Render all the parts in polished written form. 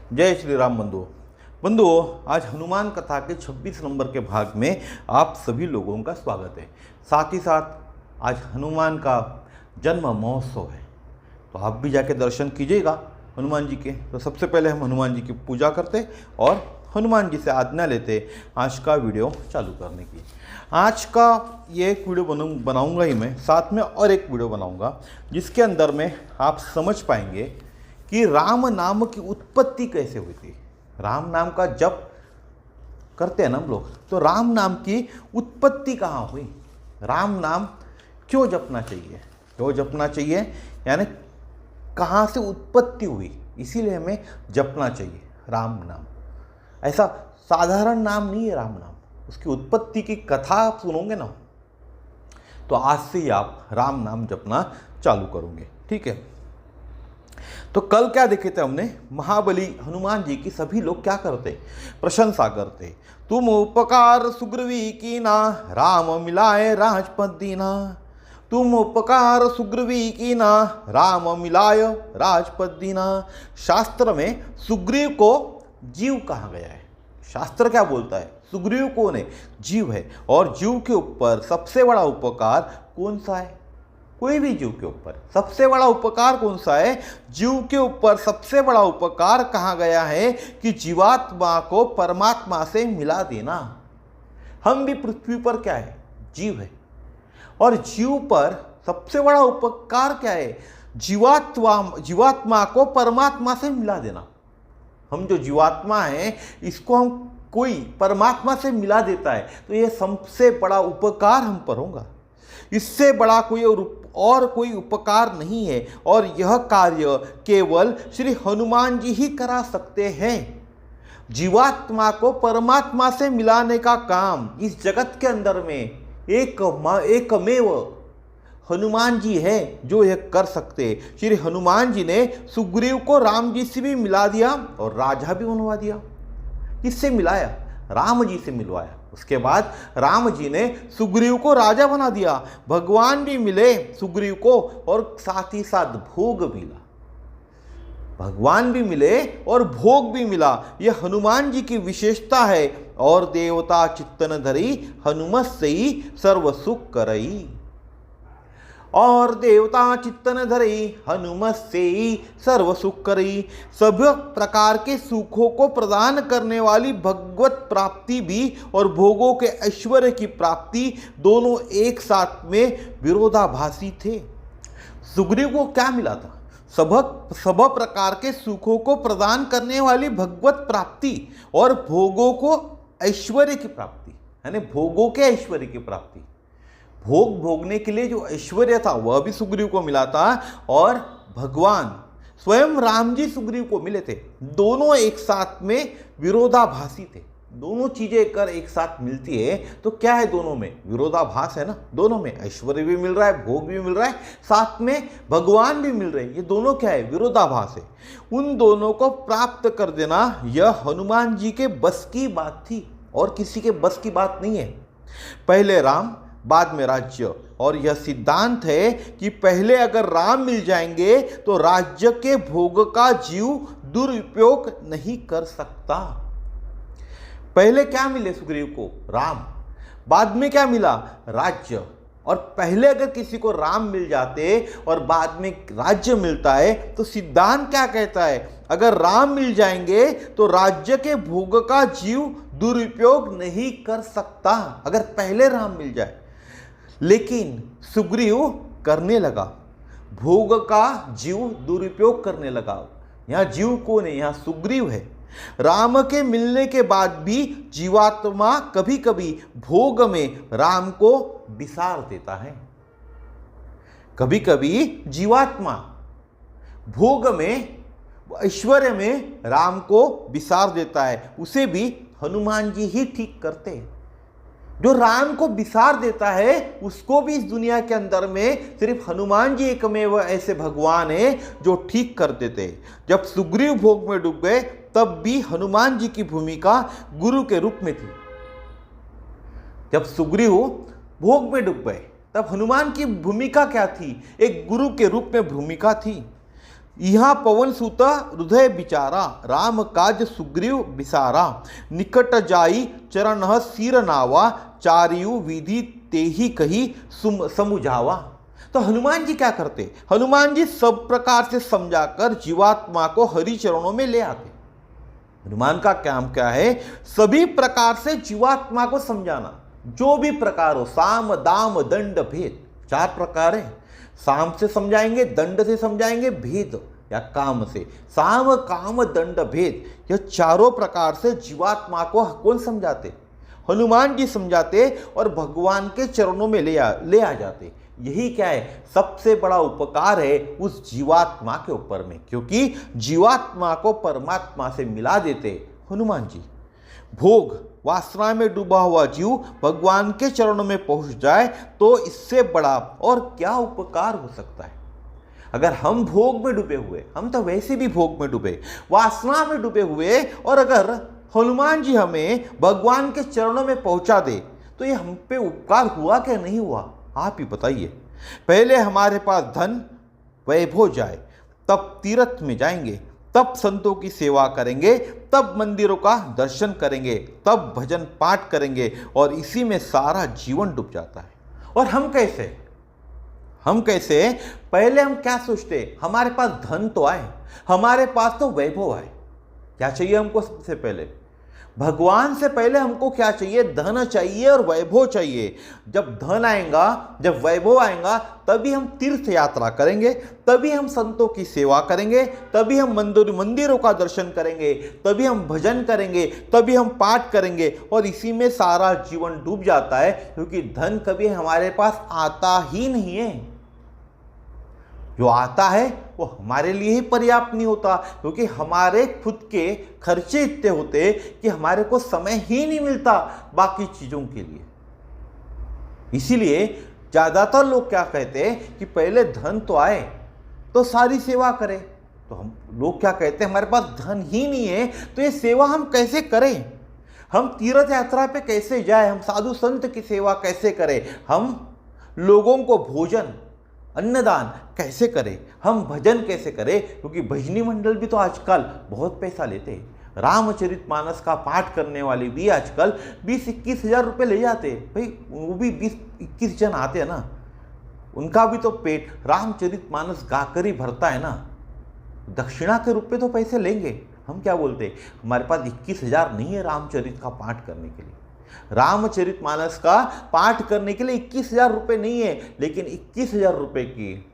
जय श्री राम बंधुओं, आज हनुमान कथा के 26 नंबर के भाग में आप सभी लोगों का स्वागत है। साथ ही साथ आज हनुमान का जन्म महोत्सव है, तो आप भी जाके दर्शन कीजिएगा हनुमान जी के। तो सबसे पहले हम हनुमान जी की पूजा करते और हनुमान जी से आज्ञा लेते आज का वीडियो चालू करने की। आज का ये एक वीडियो बनाऊंगा ही मैं, साथ में और एक वीडियो बनाऊंगा जिसके अंदर में आप समझ पाएंगे कि राम नाम की उत्पत्ति कैसे हुई थी। राम नाम का जप करते हैं ना हम लोग, तो राम नाम की उत्पत्ति कहाँ हुई, राम नाम क्यों जपना चाहिए, यानी कहाँ से उत्पत्ति हुई, इसीलिए हमें जपना चाहिए राम नाम। ऐसा साधारण नाम नहीं है राम नाम, उसकी उत्पत्ति की कथा आप सुनोगे ना, तो आज से ही आप राम नाम जपना चालू करोगे। ठीक है, तो कल क्या देखे थे हमने, महाबली हनुमान जी की सभी लोग क्या करते, प्रशंसा करते। तुम उपकार सुग्रीवी कीना, राम मिलाए राजपद दीना। तुम उपकार सुग्रीवी कीना, राम मिलाय राजपद दीना। शास्त्र में सुग्रीव को जीव कहा गया है। शास्त्र क्या बोलता है, सुग्रीव कौन है, जीव है। और जीव के ऊपर सबसे बड़ा उपकार कौन सा है, कोई भी जीव के ऊपर सबसे बड़ा उपकार कौन सा है, जीव के ऊपर सबसे बड़ा उपकार कहा गया है कि जीवात्मा को परमात्मा से मिला देना। हम भी पृथ्वी पर क्या है, जीव है, और जीव पर सबसे बड़ा उपकार क्या है, जीवात्मा को परमात्मा से मिला देना। हम जो जीवात्मा है इसको हम कोई परमात्मा से मिला देता है, तो यह सबसे बड़ा उपकार हम पर होगा। इससे बड़ा और कोई उपकार नहीं है, और यह कार्य केवल श्री हनुमान जी ही करा सकते हैं। जीवात्मा को परमात्मा से मिलाने का काम इस जगत के अंदर में एकमेव हनुमान जी हैं जो यह कर सकते। श्री हनुमान जी ने सुग्रीव को राम जी से भी मिला दिया और राजा भी बनवा दिया। किससे मिलाया, राम जी से मिलवाया। उसके बाद राम जी ने सुग्रीव को राजा बना दिया, भगवान भी मिले सुग्रीव को, और साथ ही साथ भोग मिला। भगवान भी मिले और भोग भी मिला, यह हनुमान जी की विशेषता है। और देवता चित्तन धरी, हनुमत से ही सर्व सुख करई। और देवता चित्तन धरी, हनुमत से ही सर्व सुख करई। सब प्रकार के सुखों को प्रदान करने वाली भगवत प्राप्ति भी और भोगों के ऐश्वर्य की प्राप्ति दोनों एक साथ में विरोधाभासी थे। सुग्रीव को क्या मिला था, सब प्रकार के सुखों को प्रदान करने वाली भगवत प्राप्ति और भोगों को ऐश्वर्य की प्राप्ति, यानी भोगों के ऐश्वर्य की प्राप्ति। भोग भोगने के लिए जो ऐश्वर्य था वह भी सुग्रीव को मिला था, और भगवान स्वयं राम जी सुग्रीव को मिले थे। दोनों एक साथ में विरोधाभासी थे। दोनों चीजें कर एक साथ मिलती है तो क्या है, दोनों में विरोधाभास है ना। दोनों में ऐश्वर्य भी मिल रहा है, भोग भी मिल रहा है, साथ में भगवान भी मिल रहे हैं। ये दोनों क्या है, विरोधाभास है। उन दोनों को प्राप्त कर देना यह हनुमान जी के बस की बात थी, और किसी के बस की बात नहीं है। पहले राम बाद में राज्य, और यह सिद्धांत है कि पहले अगर राम मिल जाएंगे तो राज्य के भोग का जीव दुरुपयोग नहीं कर सकता। पहले क्या मिले सुग्रीव को, राम, बाद में क्या मिला, राज्य। और पहले अगर किसी को राम मिल जाते और बाद में राज्य मिलता है तो सिद्धांत क्या कहता है, अगर राम मिल जाएंगे तो राज्य के भोग का जीव दुरुपयोग नहीं कर सकता, अगर पहले राम मिल जाए। लेकिन सुग्रीव करने लगा, भोग का जीव दुरुपयोग करने लगा। यहां जीव कौन है, यहां सुग्रीव है। राम के मिलने के बाद भी जीवात्मा कभी कभी भोग में राम को बिसार देता है। कभी कभी जीवात्मा भोग में, ऐश्वर्य में राम को बिसार देता है। उसे भी हनुमान जी ही ठीक करते हैं। जो राम को बिसार देता है उसको भी इस दुनिया के अंदर में सिर्फ हनुमान जी एकमेव ऐसे भगवान है जो ठीक कर देते। जब सुग्रीव भोग में डूब गए तब भी हनुमान जी की भूमिका गुरु के रूप में थी। जब सुग्रीव भोग में डूब गए तब हनुमान की भूमिका क्या थी, एक गुरु के रूप में भूमिका थी। यहाँ पवन सुत हृदय बिचारा, राम काज सुग्रीव बिसारा, निकट जाई चरण सिर नावा, चारियु विधि तेहि कही समुझावा। तो हनुमान जी क्या करते? हनुमान जी सब प्रकार से समझाकर जीवात्मा को हरि चरणों में ले आते। हनुमान का काम क्या है? सभी प्रकार से जीवात्मा को समझाना, जो भी प्रकार हो, साम दाम दंड भेद, 4 प्रकार है। साम से समझाएंगे, दंड से समझाएंगे, भेद या काम से। साम काम दंड भेद, यह चारों प्रकार से जीवात्मा को कौन समझाते? हनुमान जी समझाते और भगवान के चरणों में ले आ जाते। यही क्या है? सबसे बड़ा उपकार है उस जीवात्मा के ऊपर में, क्योंकि जीवात्मा को परमात्मा से मिला देते हनुमान जी। भोग वासना में डूबा हुआ जीव भगवान के चरणों में पहुंच जाए तो इससे बड़ा और क्या उपकार हो सकता है? अगर हम भोग में डूबे हुए, हम तो वैसे भी भोग में डूबे, वासना में डूबे हुए, और अगर हनुमान जी हमें भगवान के चरणों में पहुंचा दे तो ये हम पे उपकार हुआ क्या नहीं हुआ? आप ही बताइए। पहले हमारे पास धन वैभव जाए, तब तीर्थ में जाएंगे, तब संतों की सेवा करेंगे, तब मंदिरों का दर्शन करेंगे, तब भजन पाठ करेंगे, और इसी में सारा जीवन डूब जाता है। और हम कैसे? पहले हम क्या सोचते? हमारे पास धन तो आए, हमारे पास तो वैभव आए। क्या चाहिए हमको? सबसे पहले भगवान से पहले हमको क्या चाहिए? धन चाहिए और वैभव चाहिए। जब धन आएगा, जब वैभव आएगा, तभी हम तीर्थ यात्रा करेंगे, तभी हम संतों की सेवा करेंगे, तभी हम मंदिरों का दर्शन करेंगे, तभी हम भजन करेंगे, तभी हम पाठ करेंगे, और इसी में सारा जीवन डूब जाता है, क्योंकि धन कभी हमारे पास आता ही नहीं है। जो आता है वो हमारे लिए ही पर्याप्त नहीं होता, क्योंकि हमारे खुद के खर्चे इतने होते कि हमारे को समय ही नहीं मिलता बाकी चीज़ों के लिए। इसीलिए ज़्यादातर लोग क्या कहते हैं कि पहले धन तो आए तो सारी सेवा करें। तो हम लोग क्या कहते हैं? हमारे पास धन ही नहीं है तो ये सेवा हम कैसे करें? हम तीर्थ यात्रा पे कैसे जाए? हम साधु संत की सेवा कैसे करें? हम लोगों को भोजन अन्नदान कैसे करें? हम भजन कैसे करें? क्योंकि भजनी मंडल भी तो आजकल बहुत पैसा लेते हैं। रामचरितमानस का पाठ करने वाले भी आजकल 20-21 हज़ार रुपये ले जाते हैं। भाई वो भी 20-21 जन आते हैं ना, उनका भी तो पेट रामचरितमानस गाकर ही भरता है ना। दक्षिणा के रूप में तो पैसे लेंगे। हम क्या बोलते हैं? हमारे पास 21 हज़ार नहीं है रामचरित का पाठ करने के लिए। रामचरितमानस का पाठ करने के लिए 21 हज़ार रुपये नहीं है, लेकिन 21 हज़ार रुपये की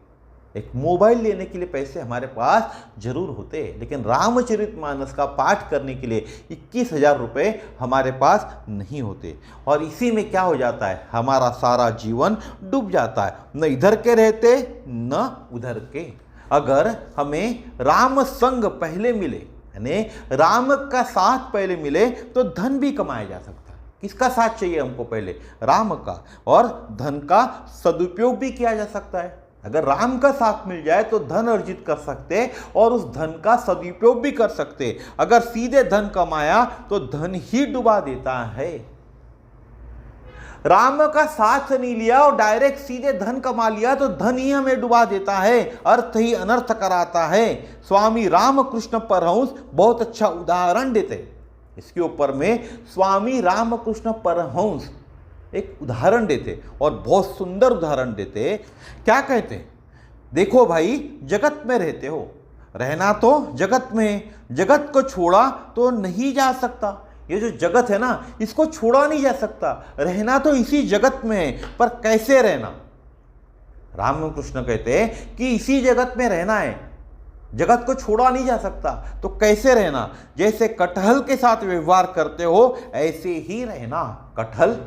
एक मोबाइल लेने के लिए पैसे हमारे पास जरूर होते हैं। लेकिन रामचरितमानस का पाठ करने के लिए 21 हज़ार रुपये हमारे पास नहीं होते, और इसी में क्या हो जाता है? हमारा सारा जीवन डूब जाता है। न इधर के रहते न उधर के। अगर हमें राम संग पहले मिले, यानी राम का साथ पहले मिले, तो धन भी कमाया जा सकता है। किसका साथ चाहिए हमको? पहले राम का। और धन का सदुपयोग भी किया जा सकता है। अगर राम का साथ मिल जाए तो धन अर्जित कर सकते और उस धन का सदुपयोग भी कर सकते। अगर सीधे धन कमाया तो धन ही डुबा देता है। राम का साथ नहीं लिया और डायरेक्ट सीधे धन कमा लिया तो धन ही हमें डुबा देता है, अर्थ ही अनर्थ कराता है। स्वामी रामकृष्ण परमहंस बहुत अच्छा उदाहरण देते। इसके ऊपर में स्वामी रामकृष्ण परमहंस एक उदाहरण देते और बहुत सुंदर उदाहरण देते। क्या कहते? देखो भाई, जगत में रहते हो, रहना तो जगत में, जगत को छोड़ा तो नहीं जा सकता। ये जो जगत है ना, इसको छोड़ा नहीं जा सकता, रहना तो इसी जगत में है, पर कैसे रहना? रामकृष्ण कहते हैं कि इसी जगत में रहना है, जगत को छोड़ा नहीं जा सकता, तो कैसे रहना? जैसे कटहल के साथ व्यवहार करते हो ऐसे ही रहना। कटहल,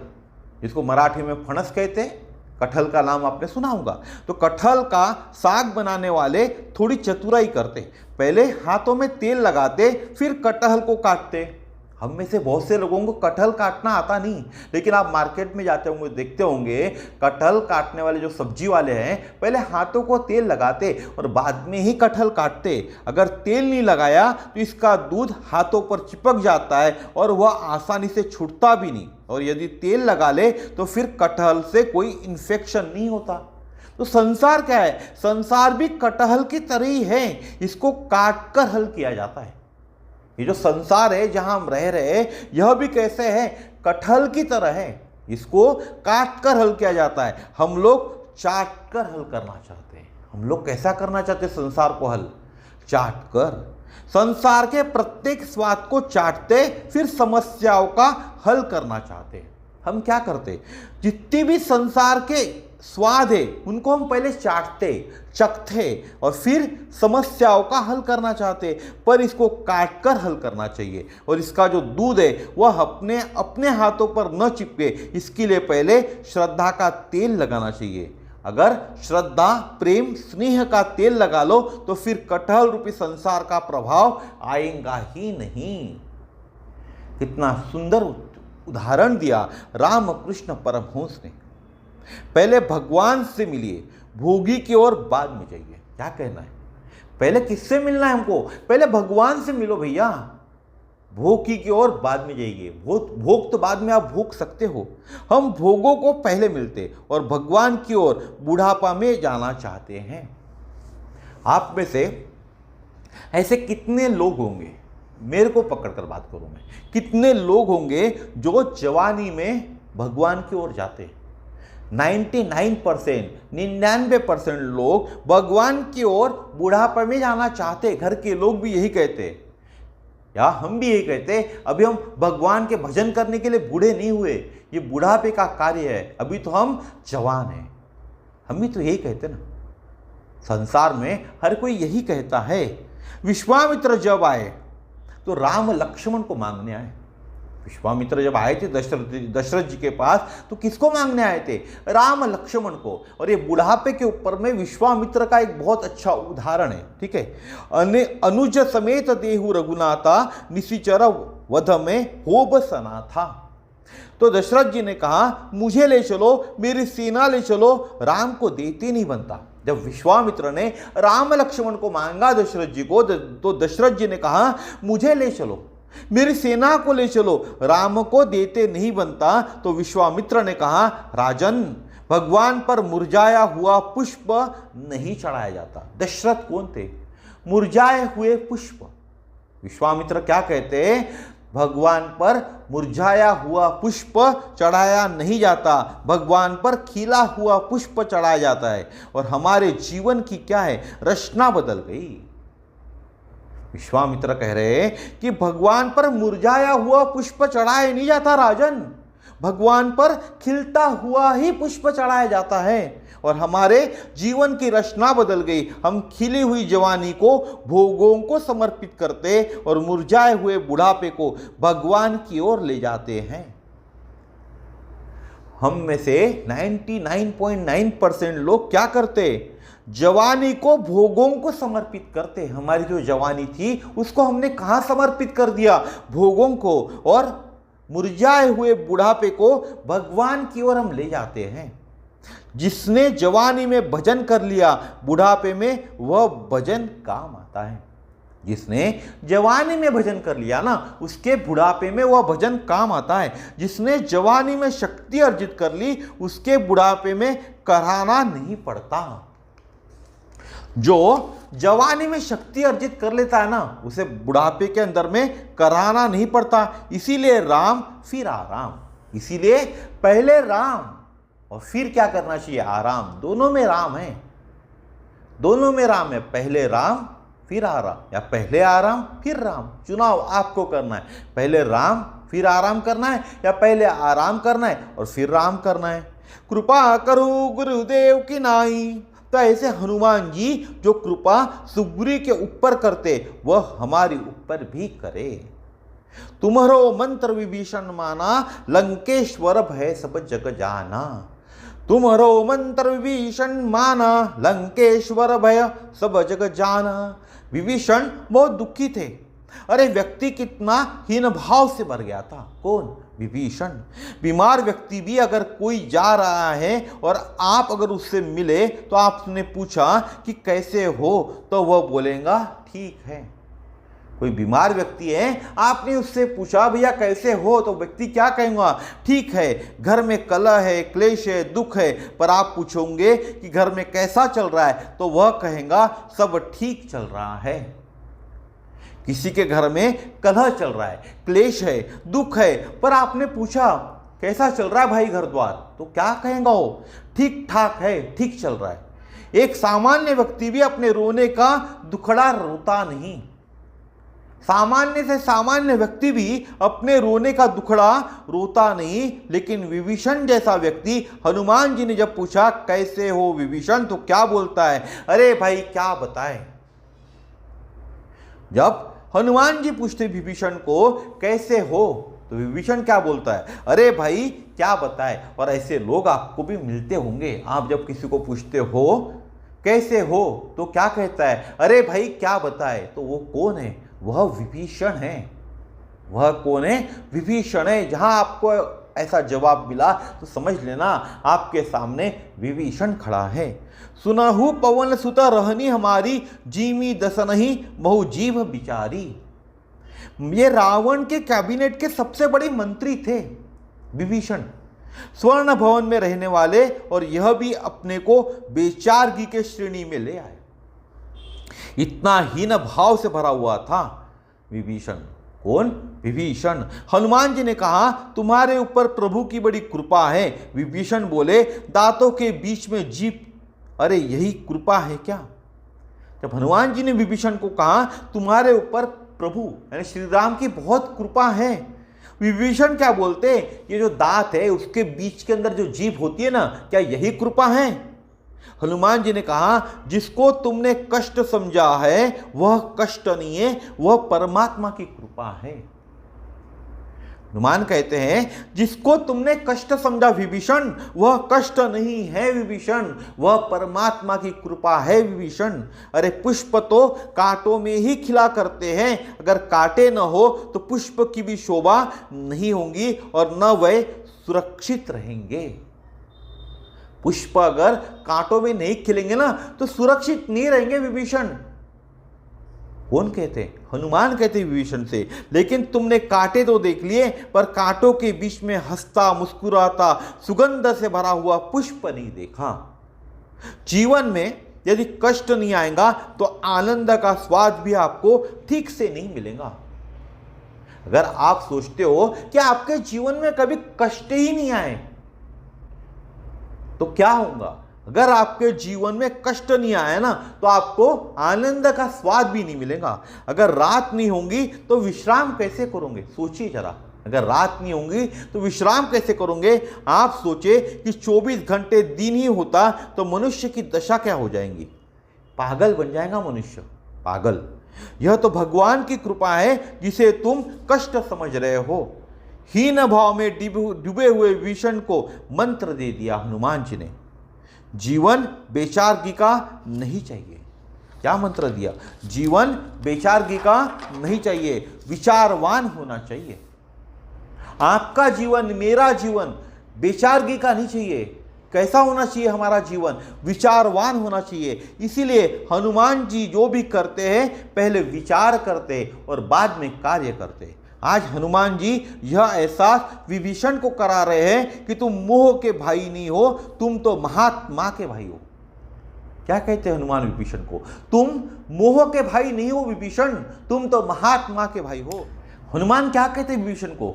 जिसको मराठी में फणस कहते हैं, कटहल का नाम आपने सुना होगा। तो कटहल का साग बनाने वाले थोड़ी चतुराई करते, पहले हाथों में तेल लगाते, फिर कटहल को काटते। हम में से बहुत से लोगों को कटहल काटना आता नहीं, लेकिन आप मार्केट में जाते होंगे, देखते होंगे कटहल काटने वाले जो सब्जी वाले हैं पहले हाथों को तेल लगाते और बाद में ही कटहल काटते। अगर तेल नहीं लगाया तो इसका दूध हाथों पर चिपक जाता है और वह आसानी से छूटता भी नहीं, और यदि तेल लगा ले तो फिर कटहल से कोई इन्फेक्शन नहीं होता। तो संसार क्या है? संसार भी कटहल की तरह ही है, इसको काट कर हल किया जाता है। ये जो संसार है जहां हम रह रहे हैं, यह भी कैसे है? कटहल की तरह है, इसको काट कर हल किया जाता है। हम लोग चाट कर हल करना चाहते हैं। हम लोग कैसा करना चाहते हैं संसार को हल? चाट कर। संसार के प्रत्येक स्वाद को चाटते, फिर समस्याओं का हल करना चाहते हैं। हम क्या करते? जितनी भी संसार के स्वाद है उनको हम पहले चाटते, चखते और फिर समस्याओं का हल करना चाहते, पर इसको काट कर हल करना चाहिए। और इसका जो दूध है वह अपने अपने हाथों पर न चिपके, इसके लिए पहले श्रद्धा का तेल लगाना चाहिए। अगर श्रद्धा, प्रेम, स्नेह का तेल लगा लो तो फिर कटहल रूपी संसार का प्रभाव आएगा ही नहीं। कितना सुंदर उदाहरण दिया रामकृष्ण परमहंस ने। पहले भगवान से मिलिए, भोगी की ओर बाद में जाइए। क्या कहना है? पहले किससे मिलना है हमको? पहले भगवान से मिलो भैया, भोगी की ओर बाद में जाइए। भोग तो बाद में आप भोग सकते हो, हम भोगों को पहले मिलते और भगवान की ओर बुढ़ापा में जाना चाहते हैं। आप में से ऐसे कितने लोग होंगे, मेरे को पकड़कर बात करूं मैं, कितने लोग होंगे जो जवानी में भगवान की ओर जाते हैं? 99% लोग भगवान की ओर बुढ़ापे में जाना चाहते। घर के लोग भी यही कहते, या हम भी यही कहते, अभी हम भगवान के भजन करने के लिए बूढ़े नहीं हुए, ये बुढ़ापे का कार्य है, अभी तो हम जवान हैं। हम भी तो यही कहते ना, संसार में हर कोई यही कहता है। विश्वामित्र जब आए तो राम लक्ष्मण को मांगने आए। विश्वामित्र जब आए थे दशरथ जी के पास तो किसको मांगने आए थे? राम लक्ष्मण को। और ये बुढ़ापे के ऊपर में विश्वामित्र का एक बहुत अच्छा उदाहरण है, ठीक है। अनुज समेत देहु रघुनाथा, निशिचर वध में होब सना था। तो दशरथ जी ने कहा मुझे ले चलो, मेरी सेना ले चलो, राम को देते नहीं बनता। जब विश्वामित्र ने राम लक्ष्मण को मांगा दशरथ जी को, तो दशरथ जी ने कहा मुझे ले चलो, मेरी सेना को ले चलो, राम को देते नहीं बनता। तो विश्वामित्र ने कहा राजन, भगवान पर मुरझाया हुआ पुष्प नहीं चढ़ाया जाता। दशरथ कौन थे? मुरझाए हुए पुष्प। विश्वामित्र क्या कहते? भगवान पर मुरझाया हुआ पुष्प चढ़ाया नहीं जाता, भगवान पर खिला हुआ पुष्प चढ़ाया जाता है। और हमारे जीवन की क्या है? रचना बदल गई। विश्वामित्र कह रहे हैं कि भगवान पर मुरझाया हुआ पुष्प चढ़ाया नहीं जाता राजन, भगवान पर खिलता हुआ ही पुष्प चढ़ाया जाता है। और हमारे जीवन की रचना बदल गई। हम खिली हुई जवानी को भोगों को समर्पित करते और मुरझाए हुए बुढ़ापे को भगवान की ओर ले जाते हैं। हम में से 99.9% लोग क्या करते? जवानी को भोगों को समर्पित करते। हमारी जो जवानी थी उसको हमने कहाँ समर्पित कर दिया? भोगों को। और मुरझाए हुए बुढ़ापे को भगवान की ओर हम ले जाते हैं। जिसने जवानी में भजन कर लिया, बुढ़ापे में वह भजन काम आता है। जिसने जवानी में भजन कर लिया ना, उसके बुढ़ापे में वह भजन काम आता है। जिसने जवानी में शक्ति अर्जित कर ली, उसके बुढ़ापे में कराना नहीं पड़ता। जो जवानी में शक्ति अर्जित कर लेता है ना, उसे बुढ़ापे के अंदर में कराना नहीं पड़ता। इसीलिए राम फिर आराम, इसीलिए पहले राम और फिर क्या करना चाहिए? आराम। दोनों में राम है, दोनों में राम है। पहले राम फिर आराम, या पहले आराम फिर राम। चुनाव आपको करना है, पहले राम फिर आराम करना है, या पहले आराम करना है और फिर राम करना है। कृपा करो गुरुदेव की नाई। तो ऐसे हनुमान जी जो कृपा सुग्रीव के ऊपर करते, वह हमारी ऊपर भी करे। तुम्हारो मंत्र विभीषण माना, लंकेश्वर भय सब जग जाना। तुम्हारो मंत्र विभीषण माना, लंकेश्वर भय सब जग जाना। विभीषण बहुत दुखी थे। अरे व्यक्ति कितना हीन भाव से भर गया था। कौन? विभीषण। बीमार व्यक्ति भी अगर कोई जा रहा है और आप अगर उससे मिले तो आपने पूछा कि कैसे हो, तो वह बोलेगा ठीक है। कोई बीमार व्यक्ति है, आपने उससे पूछा भैया कैसे हो, तो व्यक्ति क्या कहेगा, ठीक है, घर में कलह है, क्लेश है, दुख है। पर आप पूछोगे कि घर में कैसा चल रहा है, तो वह कहेगा सब ठीक चल रहा है। किसी के घर में कलह चल रहा है, क्लेश है, दुख है, पर आपने पूछा कैसा चल रहा है भाई घर द्वार, तो क्या कहेगा वो, ठीक ठाक है, ठीक चल रहा है। एक सामान्य व्यक्ति भी अपने रोने का दुखड़ा रोता नहीं। सामान्य से सामान्य व्यक्ति भी अपने रोने का दुखड़ा रोता नहीं। लेकिन विभीषण जैसा व्यक्ति, हनुमान जी ने जब पूछा कैसे हो विभीषण, तो क्या बोलता है, अरे भाई क्या बताए। जब हनुमान जी पूछते विभीषण को कैसे हो, तो विभीषण क्या बोलता है, अरे भाई क्या बताए। और ऐसे लोग आपको भी मिलते होंगे। आप जब किसी को पूछते हो कैसे हो, तो क्या कहता है, अरे भाई क्या बताए। तो वो कौन है, वह विभीषण है। वह कौन है, विभीषण है। जहां आपको ऐसा जवाब मिला तो समझ लेना आपके सामने विभीषण खड़ा है। सुनहु पवन सुत रहनी हमारी, जीमी दसनहि बहु जीव बिचारी। ये रावण के कैबिनेट के सबसे बड़े मंत्री थे विभीषण, स्वर्ण भवन में रहने वाले, और यह भी अपने को बेचारगी के श्रेणी में ले आए। इतना हीन भाव से भरा हुआ था विभीषण। कौन, विभीषण। हनुमान जी ने कहा तुम्हारे ऊपर प्रभु की बड़ी कृपा है। विभीषण बोले दांतों के बीच में जीभ, अरे यही कृपा है क्या। जब हनुमान जी ने विभीषण को कहा तुम्हारे ऊपर प्रभु यानी श्री राम की बहुत कृपा है, विभीषण क्या बोलते, ये जो दांत है उसके बीच के अंदर जो जीभ होती है ना, क्या यही कृपा है। हनुमान जी ने कहा जिसको तुमने कष्ट समझा है वह कष्ट नहीं है, वह परमात्मा की कृपा है। हनुमान कहते हैं जिसको तुमने कष्ट समझा विभीषण, वह कष्ट नहीं है विभीषण, वह परमात्मा की कृपा है विभीषण। अरे पुष्प तो कांटों में ही खिला करते हैं, अगर कांटे न हो तो पुष्प की भी शोभा नहीं होगी और न वह सुरक्षित रहेंगे। पुष्प अगर कांटों में नहीं खिलेंगे ना तो सुरक्षित नहीं रहेंगे विभीषण। कौन कहते, हनुमान कहते विभीषण से। लेकिन तुमने कांटे तो देख लिए, पर कांटों के बीच में हंसता मुस्कुराता सुगंध से भरा हुआ पुष्प नहीं देखा। जीवन में यदि कष्ट नहीं आएगा तो आनंद का स्वाद भी आपको ठीक से नहीं मिलेगा। अगर आप सोचते हो कि आपके जीवन में कभी कष्ट ही नहीं आए तो क्या होगा। अगर आपके जीवन में कष्ट नहीं आया ना तो आपको आनंद का स्वाद भी नहीं मिलेगा। अगर रात नहीं होगी तो विश्राम कैसे करोगे, सोचिए जरा। अगर रात नहीं होगी तो विश्राम कैसे करोगे। आप सोचे कि 24 घंटे दिन ही होता तो मनुष्य की दशा क्या हो जाएंगी, पागल बन जाएगा मनुष्य, पागल। यह तो भगवान की कृपा है जिसे तुम कष्ट समझ रहे हो। हीन भाव में डूबे हुए विभीषण को मंत्र दे दिया हनुमान जी ने, जीवन बेचारगी का नहीं चाहिए। क्या मंत्र दिया, जीवन बेचारगी का नहीं चाहिए, विचारवान होना चाहिए। आपका जीवन, मेरा जीवन बेचारगी का नहीं चाहिए। कैसा होना चाहिए हमारा जीवन, विचारवान होना चाहिए। इसीलिए हनुमान जी जो भी करते हैं पहले विचार करते और बाद में कार्य करते। आज हनुमान जी यह एहसास विभीषण को करा रहे हैं कि तुम मोह के भाई नहीं हो, तुम तो महात्मा के भाई हो। क्या कहते हैं हनुमान विभीषण को, तुम मोह के भाई नहीं हो विभीषण, तुम तो महात्मा के भाई हो। हनुमान क्या कहते हैं विभीषण को,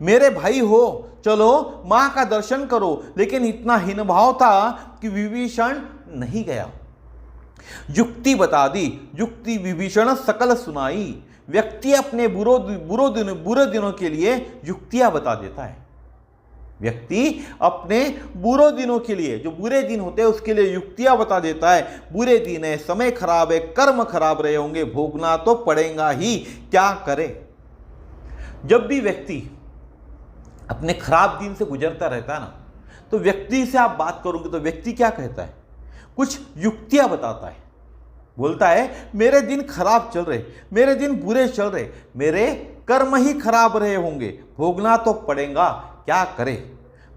मेरे भाई हो, चलो मां का दर्शन करो। लेकिन इतना हीन भाव था कि विभीषण नहीं गया। युक्ति बता दी, युक्ति विभीषण सकल सुनाई। व्यक्ति अपने बुरे दिनों के लिए युक्तियां बता देता है। व्यक्ति अपने बुरे दिनों के लिए, जो बुरे दिन होते हैं उसके लिए युक्तियां बता देता है। बुरे दिन है, समय खराब है, कर्म खराब रहे होंगे, भोगना तो पड़ेगा ही, क्या करे। जब भी व्यक्ति अपने खराब दिन से गुजरता रहता है ना, तो व्यक्ति से आप बात करोगे तो व्यक्ति क्या कहता है, कुछ युक्तियां बताता है। बोलता है मेरे दिन खराब चल रहे, मेरे दिन बुरे चल रहे, मेरे कर्म ही खराब रहे होंगे, भोगना तो पड़ेगा, क्या करे।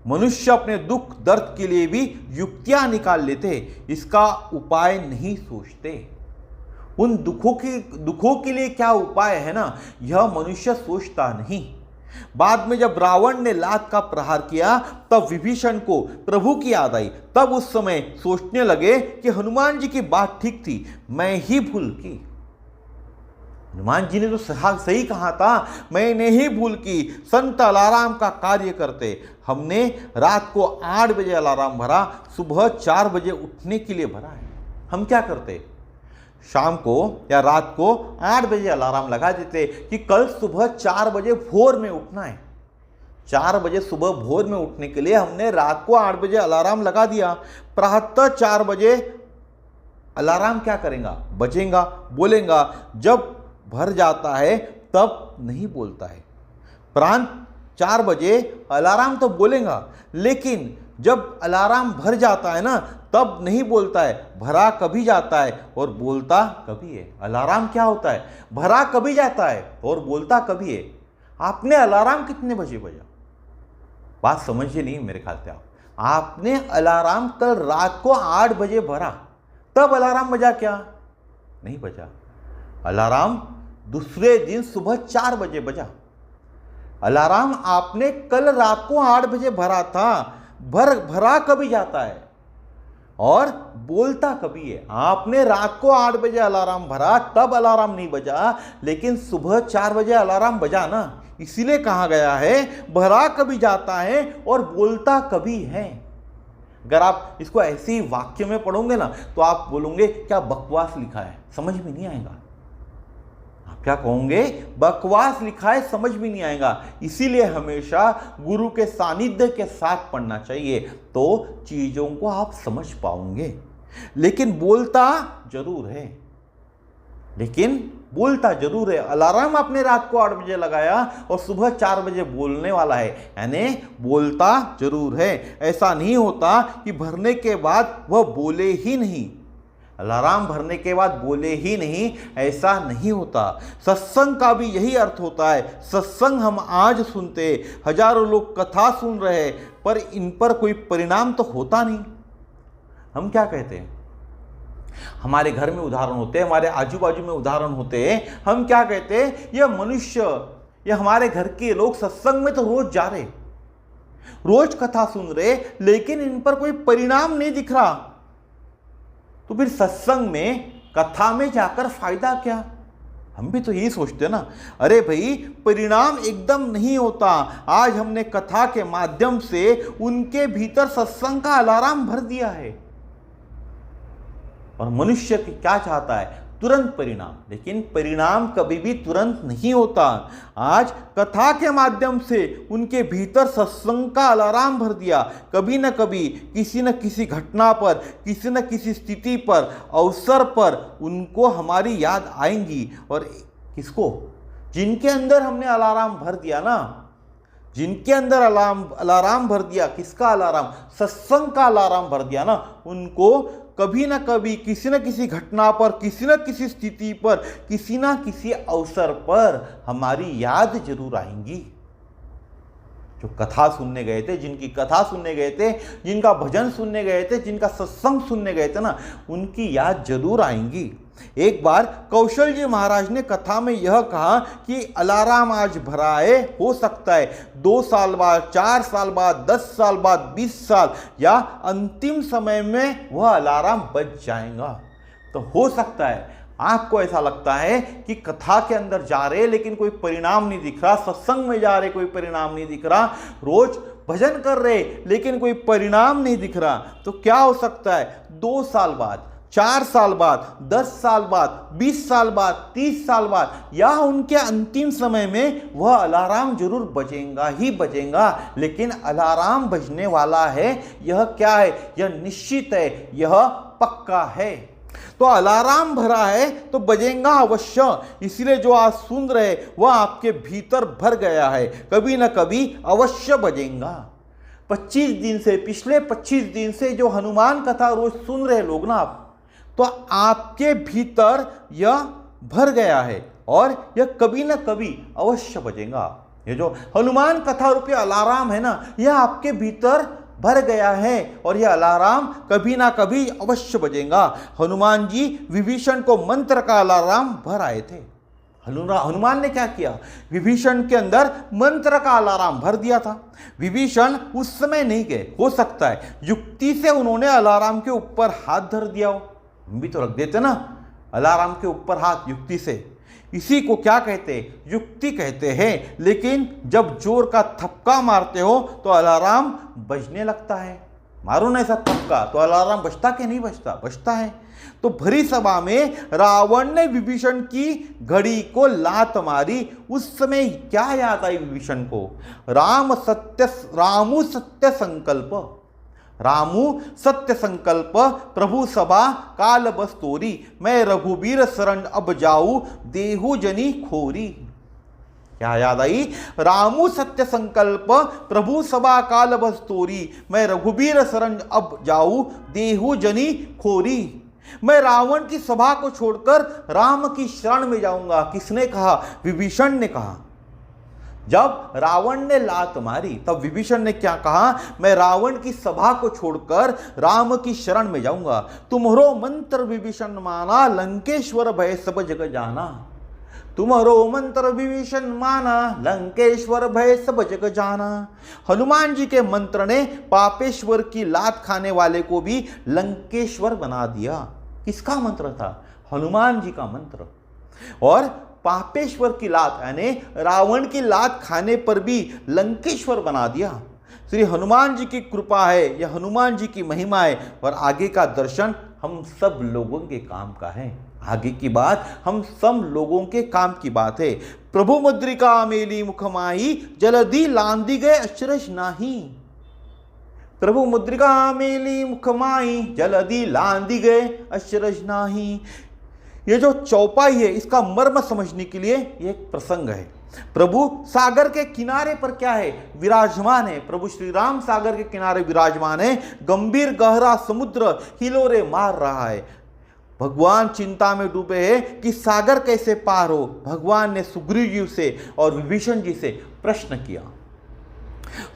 मनुष्य अपने दुख दर्द के लिए भी युक्तियां निकाल लेते, इसका उपाय नहीं सोचते। उन दुखों के लिए क्या उपाय है ना, यह मनुष्य सोचता नहीं। बाद में जब रावण ने लात का प्रहार किया तब विभीषण को प्रभु की याद आई। तब उस समय सोचने लगे कि हनुमान जी की बात ठीक थी, मैं ही भूल की। हनुमान जी ने तो सही कहा था, मैंने ही भूल की। संत अलार्म का कार्य करते। हमने रात को 8 बजे अलार्म भरा, सुबह 4 बजे उठने के लिए भरा है। हम क्या करते, शाम को या रात को 8 बजे अलार्म लगा देते कि कल सुबह 4 बजे भोर में उठना है। 4 बजे सुबह भोर में उठने के लिए हमने रात को 8 बजे अलार्म लगा दिया। प्रातः 4 बजे अलार्म क्या करेगा, बजेगा, बोलेगा। जब भर जाता है तब नहीं बोलता है। प्रांत 4 बजे अलार्म तो बोलेगा, लेकिन जब अलार्म भर जाता है ना तब नहीं बोलता है। भरा कभी जाता है और बोलता कभी है। अलार्म क्या होता है, भरा कभी जाता है और बोलता कभी है। आपने अलार्म कितने बजे बजा, बात समझिए नहीं मेरे ख्याल से। आपने अलार्म कल रात को 8 बजे भरा, तब अलार्म बजा क्या, नहीं बजा। अलार्म दूसरे दिन सुबह 4 बजे बजा। अलार्म आपने कल रात को 8 बजे भरा था। भरा कभी जाता है और बोलता कभी है। आपने रात को 8 बजे अलार्म भरा, तब अलार्म नहीं बजा, लेकिन सुबह 4 बजे अलार्म बजा ना। इसीलिए कहा गया है भरा कभी जाता है और बोलता कभी है। अगर आप इसको ऐसे ही वाक्य में पढ़ोगे ना तो आप बोलोगे क्या बकवास लिखा है, समझ में नहीं आएगा। आप क्या कहोगे, बकवास लिखा है, समझ में नहीं आएगा। इसीलिए हमेशा गुरु के सानिध्य के साथ पढ़ना चाहिए, तो चीजों को आप समझ पाओगे। लेकिन बोलता जरूर है, अलार्म आपने रात को 8 बजे लगाया और सुबह 4 बजे बोलने वाला है, यानी बोलता जरूर है। ऐसा नहीं होता कि भरने के बाद वह बोले ही नहीं। अलार्म भरने के बाद बोले ही नहीं, ऐसा नहीं होता। सत्संग का भी यही अर्थ होता है। सत्संग हम आज सुनते, हजारों लोग कथा सुन रहे, पर इन पर कोई परिणाम तो होता नहीं। हम क्या कहते हैं, हमारे घर में उदाहरण होते हैं, हमारे आजू बाजू में उदाहरण होते हैं। हम क्या कहते हैं, यह मनुष्य, यह हमारे घर के लोग सत्संग में तो रोज जा रहे, रोज कथा सुन रहे, लेकिन इन पर कोई परिणाम नहीं दिख रहा। तो फिर सत्संग में, कथा में जाकर फायदा क्या। हम भी तो यही सोचते ना, अरे भाई परिणाम एकदम नहीं होता। आज हमने कथा के माध्यम से उनके भीतर सत्संग का अलार्म भर दिया है। और मनुष्य क्या चाहता है, तुरंत परिणाम, लेकिन परिणाम कभी भी तुरंत नहीं होता। आज कथा के माध्यम से उनके भीतर सत्संग का अलार्म भर दिया, कभी न कभी किसी न किसी घटना पर, किसी न किसी स्थिति पर, अवसर पर उनको हमारी याद आएंगी। और किसको, जिनके अंदर हमने अलार्म भर दिया ना, जिनके अंदर अलार्म भर दिया, किसका अलार्म, सत्संग का अलार्म भर दिया ना, उनको कभी ना कभी किसी न किसी घटना पर, किसी न किसी स्थिति पर, किसी ना किसी अवसर पर हमारी याद जरूर आएंगी। जो कथा सुनने गए थे, जिनकी कथा सुनने गए थे, जिनका भजन सुनने गए थे, जिनका सत्संग सुनने गए थे ना, उनकी याद जरूर आएंगी। एक बार कौशल जी महाराज ने कथा में यह कहा कि अलार्म आज भरा है, हो सकता है 2 साल बाद, 4 साल बाद, 10 साल बाद, 20 साल या अंतिम समय में वह अलार्म बज जाएगा। तो हो सकता है आपको ऐसा लगता है कि कथा के अंदर जा रहे लेकिन कोई परिणाम नहीं दिख रहा, सत्संग में जा रहे कोई परिणाम नहीं दिख रहा, रोज भजन कर रहे लेकिन कोई परिणाम नहीं दिख रहा। तो क्या हो सकता है 2 साल बाद, 4 साल बाद, 10 साल बाद, 20 साल बाद, 30 साल बाद या उनके अंतिम समय में वह अलार्म जरूर बजेगा ही बजेगा। लेकिन अलार्म बजने वाला है, यह क्या है, यह निश्चित है, यह पक्का है। तो अलार्म भरा है तो बजेगा अवश्य। इसीलिए जो आज सुन रहे वह आपके भीतर भर गया है, कभी ना कभी अवश्य बजेगा। 25 दिन से, पिछले 25 दिन से जो हनुमान कथा रोज सुन रहे लोग ना आप, तो आपके भीतर यह भर गया है और यह कभी ना कभी अवश्य बजेगा। ये जो हनुमान कथा रूपी अलार्म है ना, यह आपके भीतर भर गया है और यह अलार्म कभी ना कभी अवश्य बजेगा। हनुमान जी विभीषण को मंत्र का अलार्म भर आए थे। हनुमान ने क्या किया? विभीषण के अंदर मंत्र का अलार्म भर दिया था। विभीषण उस समय नहीं गए, हो सकता है युक्ति से उन्होंने अलार्म के ऊपर हाथ धर दिया हो। हम भी तो रख देते ना अलार्म के ऊपर हाथ, युक्ति से। इसी को क्या कहते हैं? युक्ति कहते हैं। लेकिन जब जोर का थपका मारते हो तो अलार्म बजने लगता है। मारो ना ऐसा थपका तो अलार्म बजता कि नहीं बजता? बजता है। तो भरी सभा में रावण ने विभीषण की घड़ी को लात मारी। उस समय क्या याद आई विभीषण को? रामु सत्य संकल्प, रामु सत्य संकल्प, प्रभु सभा काल बस तोरी, मैं रघुबीर शरण अब जाऊं देहु जनी खोरी। क्या याद आई? रामु सत्य संकल्प, प्रभु सभा काल बस तोरी, मैं रघुबीर शरण अब जाऊं देहु जनी खोरी। मैं रावण की सभा को छोड़कर राम की शरण में जाऊंगा। किसने कहा? विभीषण ने कहा। जब रावण ने लात मारी तब विभीषण ने क्या कहा? मैं रावण की सभा को छोड़कर राम की शरण में जाऊंगा। तुम्हारो मंत्र विभीषण माना, लंकेश्वर भय सब जग जाना। तुम्हारो मंत्र विभीषण माना, लंकेश्वर भय सब जग जाना। हनुमान जी के मंत्र ने पापेश्वर की लात खाने वाले को भी लंकेश्वर बना दिया। किसका मंत्र था? हनुमान जी का मंत्र। और पापेश्वर की लात यानी रावण की लात खाने पर भी लंकेश्वर बना दिया। श्री हनुमान जी की कृपा है, यह हनुमान जी की महिमा है। और आगे का दर्शन हम सब लोगों के काम का है। आगे की बात हम सब लोगों के काम की बात है। प्रभु मुद्रिका मेली मुखमाही, जलधि लांदी गए अचरज नाही। प्रभु मुद्रिका मेली मुखमाही, जलधि लांदी गए अचरज नाही। ये जो चौपाई है इसका मर्म समझने के लिए ये एक प्रसंग है। प्रभु सागर के किनारे पर क्या है? विराजमान है। प्रभु श्री राम सागर के किनारे विराजमान है। गंभीर गहरा समुद्र हिलोरे मार रहा है। भगवान चिंता में डूबे हैं कि सागर कैसे पार हो। भगवान ने सुग्रीव जी से और विभीषण जी से प्रश्न किया।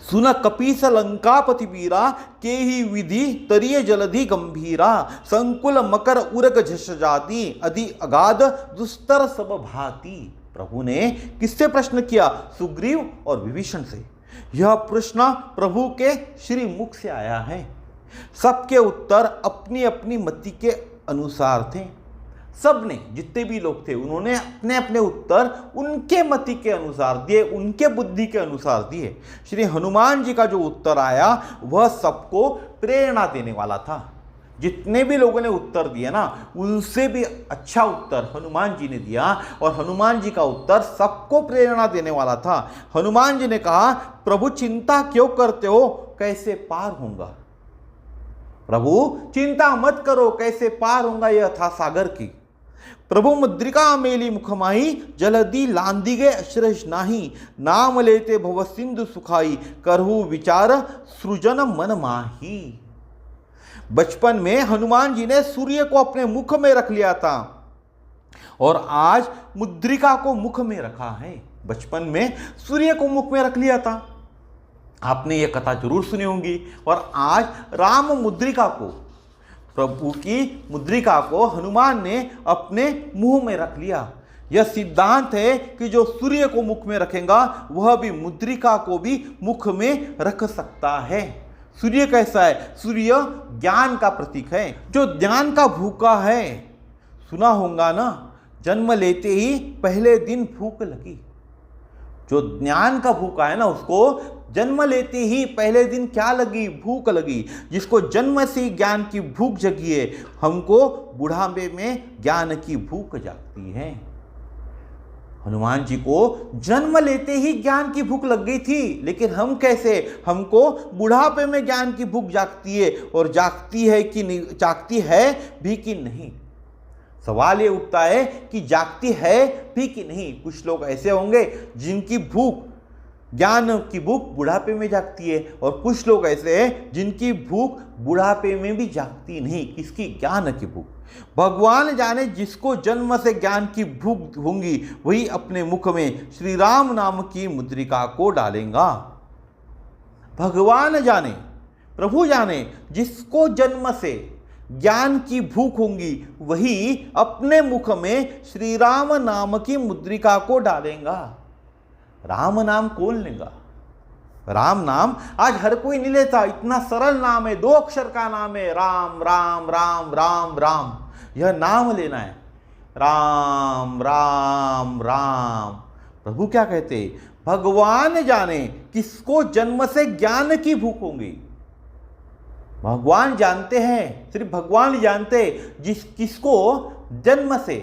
सुन कपीस लंकापति वीरा, के ही विधि तरिय जलधि गंभीरा। संकुल मकर उरग झस जाति, अधि अगाध दुस्तर सब भाती। प्रभु ने किससे प्रश्न किया? सुग्रीव और विभीषण से। यह प्रश्न प्रभु के श्री मुख से आया है। सबके उत्तर अपनी अपनी मति के अनुसार थे। सब ने, जितने भी लोग थे, उन्होंने अपने अपने उत्तर उनके मति के अनुसार दिए, उनके बुद्धि के अनुसार दिए। श्री हनुमान जी का जो उत्तर आया वह सबको प्रेरणा देने वाला था। जितने भी लोगों ने उत्तर दिए ना, उनसे भी अच्छा उत्तर हनुमान जी ने दिया। और हनुमान जी का उत्तर सबको प्रेरणा देने वाला था। हनुमान जी ने कहा, प्रभु चिंता क्यों करते हो, कैसे पार होऊंगा। प्रभु चिंता मत करो, कैसे पार होऊंगा। यह था सागर की। प्रभु मुद्रिका मेली मुखमाही, जलधि लांदी गए अचरज नाही। नाम लेते भव सिंधु सुखाई, करहु विचार सृजन मन माही। बचपन में हनुमान जी ने सूर्य को अपने मुख में रख लिया था और आज मुद्रिका को मुख में रखा है। बचपन में सूर्य को मुख में रख लिया था, आपने यह कथा जरूर सुनी होगी। और आज राम मुद्रिका को, प्रभु की मुद्रिका को हनुमान ने अपने मुंह में रख लिया। यह सिद्धांत है कि जो सूर्य को मुख में रखेगा वह भी मुद्रिका को भी मुख में रख सकता है। सूर्य कैसा है? सूर्य ज्ञान का प्रतीक है। जो ज्ञान का भूखा है, सुना होगा ना, जन्म लेते ही पहले दिन भूख लगी। जो ज्ञान का भूखा है ना, उसको जन्म लेते ही पहले दिन क्या लगी? भूख लगी। जिसको जन्म से ज्ञान की भूख जगी है, हमको बुढ़ापे में ज्ञान की भूख जागती है। हनुमान जी को जन्म लेते ही ज्ञान की भूख लग गई थी, लेकिन हम कैसे? हमको बुढ़ापे में ज्ञान की भूख जागती है। और जागती है कि नहीं, जागती है भी कि नहीं। सवाल ये उठता है कि जागती है भी कि नहीं। कुछ लोग ऐसे होंगे जिनकी भूख, ज्ञान की भूख बुढ़ापे में जागती है, और कुछ लोग ऐसे हैं जिनकी भूख बुढ़ापे में भी जागती नहीं। किसकी? ज्ञान की भूख। भगवान जाने, जिसको जन्म से ज्ञान की भूख होंगी वही अपने मुख में श्री राम नाम की मुद्रिका को डालेगा। भगवान जाने, प्रभु जाने, जिसको जन्म से ज्ञान की भूख होगी वही अपने मुख में श्री राम नाम की मुद्रिका को डालेगा। राम नाम कौन लेगा? राम नाम आज हर कोई नहीं लेता। इतना सरल नाम है, 2 अक्षर का नाम है, राम राम राम राम राम। यह नाम लेना है, राम राम राम। प्रभु क्या कहते? भगवान जाने किसको जन्म से ज्ञान की भूख होगी। भगवान जानते हैं, सिर्फ भगवान ही जानते किसको जन्म से,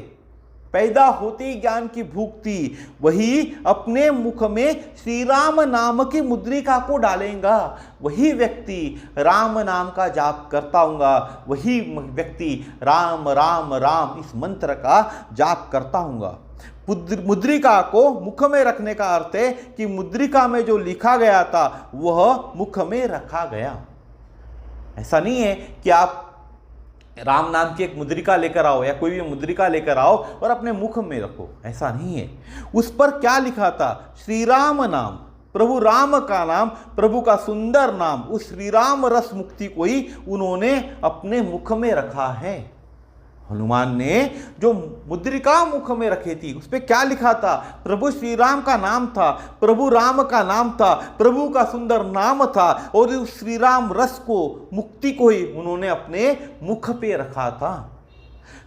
पैदा होते ही ज्ञान की भूख थी, वही अपने मुख में श्री राम नाम की मुद्रिका को डालेगा। वही व्यक्ति राम नाम का जाप करता होगा, वही व्यक्ति राम राम राम इस मंत्र का जाप करता होगा। मुद्रिका को मुख में रखने का अर्थ है कि मुद्रिका में जो लिखा गया था वह मुख में रखा गया। ऐसा नहीं है कि आप राम नाम की एक मुद्रिका लेकर आओ या कोई भी मुद्रिका लेकर आओ और अपने मुख में रखो, ऐसा नहीं है। उस पर क्या लिखा था? श्री राम नाम, प्रभु राम का नाम, प्रभु का सुंदर नाम, उस श्री राम रस मुक्ति को ही उन्होंने अपने मुख में रखा है। हनुमान ने जो मुद्रिका मुख में रखी थी उस पर क्या लिखा था? प्रभु श्री राम का नाम था, प्रभु राम का नाम था, प्रभु का सुंदर नाम था, और उस श्री राम रस को, मुक्ति को ही उन्होंने अपने मुख पे रखा था।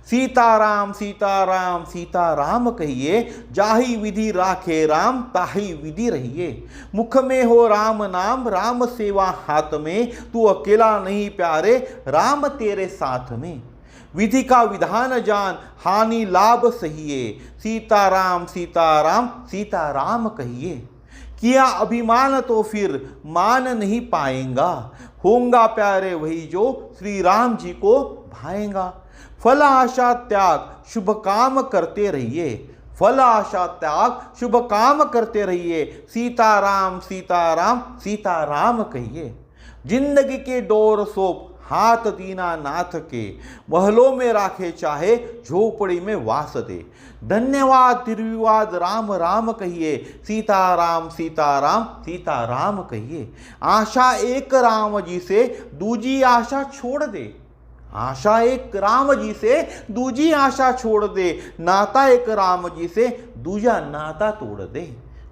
सीताराम सीताराम सीताराम कहिए, जाहि विधि राखे राम ताहि विधि रहिए। मुख में हो राम नाम, राम सेवा हाथ में, तू अकेला नहीं प्यारे, राम तेरे साथ में। विधि का विधान जान, हानि लाभ सहिए, सीताराम सीताराम सीताराम कहिए। किया अभिमान तो फिर मान नहीं पाएगा, होगा प्यारे वही जो श्री राम जी को भाएगा। फल आशा त्याग शुभ काम करते रहिए, फल आशा त्याग शुभ काम करते रहिए, सीताराम सीताराम सीताराम कहिए। जिंदगी के डोर सोप हाथ दीना नाथ के, महलों में राखे चाहे झोपड़ी में वास दे। धन्यवाद निर्विवाद राम राम कहिए, सीताराम सीताराम सीताराम कहिए। आशा एक राम जी से दूजी आशा छोड़ दे, आशा एक राम जी से दूजी आशा छोड़ दे। नाता एक राम जी से दूजा नाता तोड़ दे,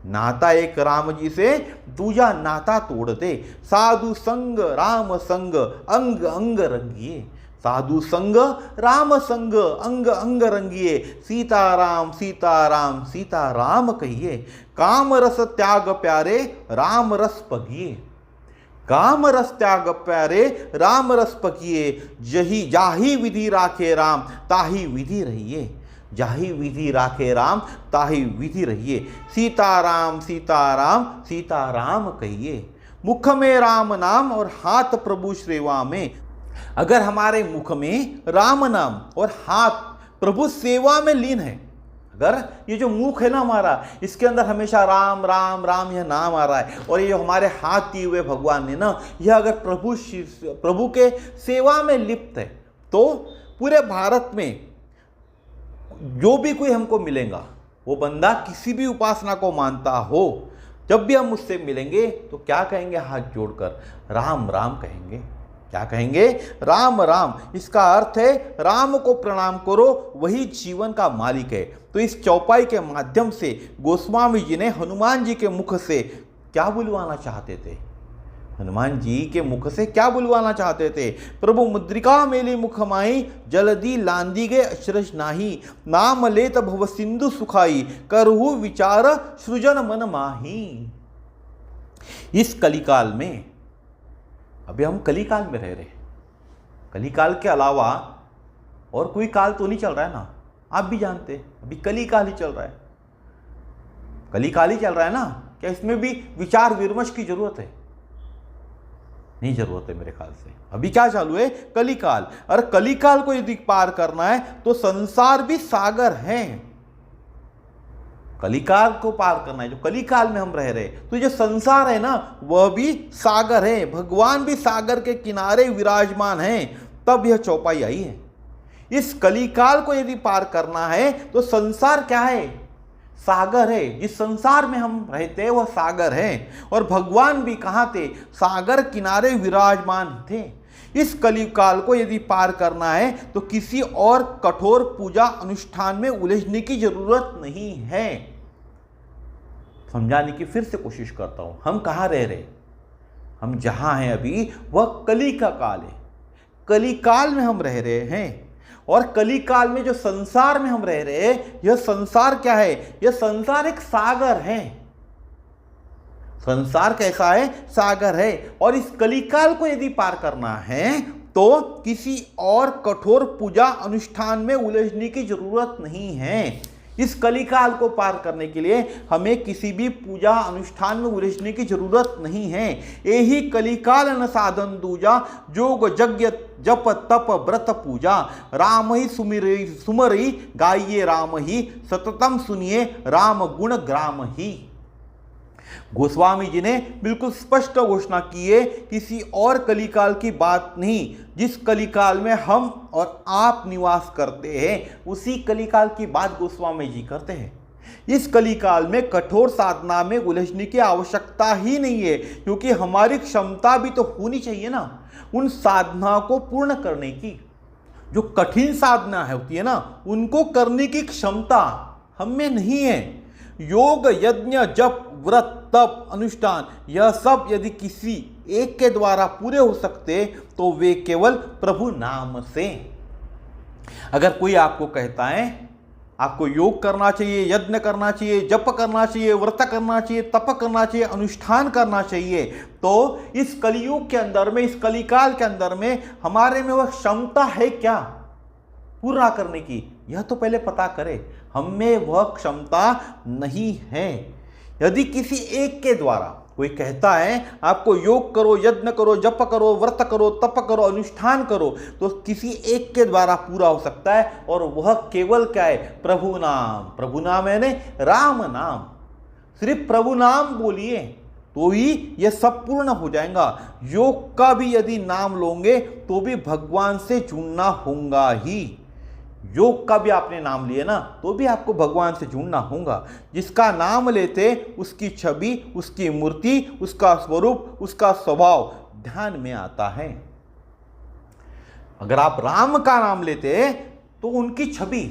नाता एक राम जी से दूजा नाता तोड़ दे। साधु संग राम संग अंग अंग रंगिए, साधु संग राम संग अंग अंग रंगिए। सीताराम सीताराम सीताराम कहिए। काम रस त्याग प्यारे राम रस पगिए, काम रस त्याग प्यारे राम रस पगिए। जही जाही विधि राखे राम ताही विधि रहिए, जाही विधि राखे राम ताही विधि रहिए। सीताराम सीताराम सीताराम कहिए। मुख में राम नाम और हाथ प्रभु सेवा में। अगर हमारे मुख में राम नाम और हाथ प्रभु सेवा में लीन है, अगर ये जो मुख है ना हमारा, इसके अंदर हमेशा राम राम राम यह नाम आ रहा है, और ये जो हमारे हाथ दिए हुए भगवान ने ना, यह अगर प्रभु के सेवा में लिप्त है, तो पूरे भारत में जो भी कोई हमको मिलेगा, वो बंदा किसी भी उपासना को मानता हो, जब भी हम उससे मिलेंगे तो क्या कहेंगे? हाथ जोड़कर राम राम कहेंगे। क्या कहेंगे? राम राम। इसका अर्थ है राम को प्रणाम करो, वही जीवन का मालिक है। तो इस चौपाई के माध्यम से गोस्वामी जी ने हनुमान जी के मुख से क्या बुलवाना चाहते थे? हनुमान जी के मुख से क्या बुलवाना चाहते थे? प्रभु मुद्रिका मेली मुख माही, जल्दी लांदी गे अचरज नाही। नाम लेत भव सिंधु सुखाई, करहु विचार सृजन मन माही। इस कलिकाल में, अभी हम कलिकाल में रह रहे, कलिकाल के अलावा और कोई काल तो नहीं चल रहा है ना, आप भी जानते हैं, अभी कलिकाल ही चल रहा है, कलिकाल ही चल रहा है ना। क्या इसमें भी विचार विमर्श की जरूरत है? नहीं जरूरत है मेरे ख्याल से। अभी क्या चालू है? कलिकाल। और कलिकाल को यदि पार करना है तो संसार भी सागर है, कलिकाल को पार करना है, जो कलिकाल में हम रह रहे, तो जो संसार है ना वह भी सागर है, भगवान भी सागर के किनारे विराजमान हैं, तब यह चौपाई आई है। इस कलिकाल को यदि पार करना है तो संसार क्या है? सागर है। जिस संसार में हम रहते हैं वह सागर है, और भगवान भी कहाँ थे? सागर किनारे विराजमान थे। इस कलियुग काल को यदि पार करना है तो किसी और कठोर पूजा अनुष्ठान में उलझने की जरूरत नहीं है। समझाने की फिर से कोशिश करता हूं। हम कहाँ रह रहे? हम जहां हैं अभी वह कली का काल है। कली काल में हम रह रहे हैं, और कली काल में जो संसार में हम रह रहे हैं, यह संसार क्या है? यह संसार एक सागर है। संसार कैसा है? सागर है। और इस कलिकाल को यदि पार करना है तो किसी और कठोर पूजा अनुष्ठान में उलझने की जरूरत नहीं है। इस कलिकाल को पार करने के लिए हमें किसी भी पूजा अनुष्ठान में उलझने की जरूरत नहीं है। यही कलिकाल न साधन दूजा, जोग यज्ञ जप तप व्रत पूजा, राम ही सुमरी गाइये राम ही, सततम सुनिए राम गुण ग्राम ही। गोस्वामी जी ने बिल्कुल स्पष्ट घोषणा की है, किसी और कलिकाल की बात नहीं। जिस कलिकाल में हम और आप निवास करते हैं उसी कलिकाल की बात गोस्वामी जी करते हैं। इस कलिकाल में कठोर साधना में उलझने की आवश्यकता ही नहीं है, क्योंकि हमारी क्षमता भी तो होनी चाहिए ना उन साधना को पूर्ण करने की। जो कठिन साधना है होती है ना, उनको करने की क्षमता हम में नहीं है। योग यज्ञ जप व्रत तप अनुष्ठान, यह सब यदि किसी एक के द्वारा पूरे हो सकते तो वे केवल प्रभु नाम से। अगर कोई आपको कहता है आपको योग करना चाहिए, यज्ञ करना चाहिए, जप करना चाहिए, व्रत करना चाहिए, तप करना चाहिए, अनुष्ठान करना चाहिए, तो इस कलियुग के अंदर में, इस कलिकाल के अंदर में हमारे में वह क्षमता है क्या पूरा करने की? यह तो पहले पता करें। हम में वह क्षमता नहीं है। यदि किसी एक के द्वारा कोई कहता है आपको योग करो, यज्ञ करो, जप करो, व्रत करो, तप करो, अनुष्ठान करो, तो किसी एक के द्वारा पूरा हो सकता है, और वह केवल क्या है? प्रभु नाम। प्रभु नाम यानी राम नाम। सिर्फ प्रभु नाम बोलिए तो ही यह सब पूर्ण हो जाएगा। योग का भी यदि नाम लोगे तो भी भगवान से जुड़ना होगा ही। योग का भी आपने नाम लिया ना तो भी आपको भगवान से जुड़ना होगा। जिसका नाम लेते उसकी छवि, उसकी मूर्ति, उसका स्वरूप, उसका स्वभाव ध्यान में आता है। अगर आप राम का नाम लेते तो उनकी छवि